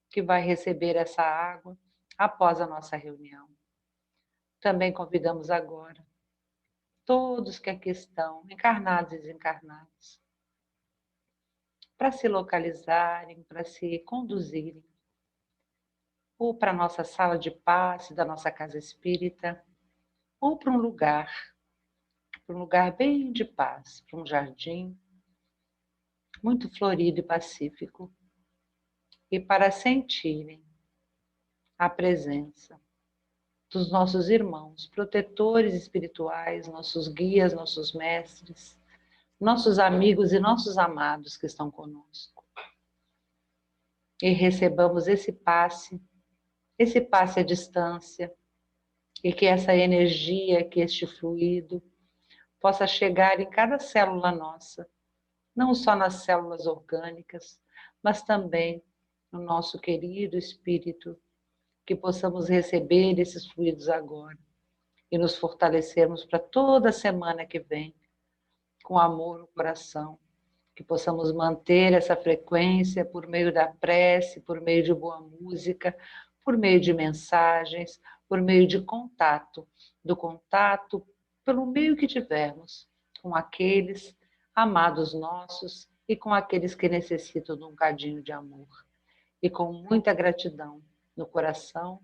Speaker 4: que vai receber essa água após a nossa reunião. Também convidamos agora todos que aqui estão, encarnados e desencarnados, para se localizarem, para se conduzirem, ou para a nossa sala de passe da nossa casa espírita, ou para um lugar bem de paz, para um jardim muito florido e pacífico, e para sentirem a presença dos nossos irmãos, protetores espirituais, nossos guias, nossos mestres, nossos amigos e nossos amados que estão conosco. E recebamos esse passe à distância, e que essa energia, que este fluido, possa chegar em cada célula nossa, não só nas células orgânicas, mas também no nosso querido espírito, que possamos receber esses fluidos agora e nos fortalecermos para toda a semana que vem, com amor no coração, que possamos manter essa frequência por meio da prece, por meio de boa música, por meio de mensagens, por meio de contato, pelo meio que tivermos, com aqueles amados nossos e com aqueles que necessitam de um cadinho de amor. E com muita gratidão no coração,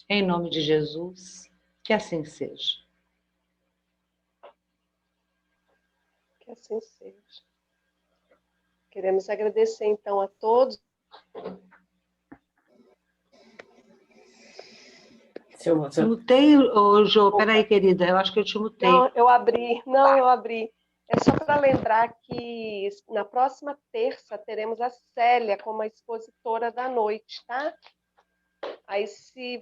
Speaker 4: em nome de Jesus, que assim seja.
Speaker 2: Que assim seja. Queremos agradecer, então, a todos.
Speaker 4: Eu mutei, Jô, peraí, querida, eu acho que eu te mutei.
Speaker 2: Não, eu abri. É só para lembrar que na próxima terça teremos a Célia como a expositora da noite, tá? Aí, se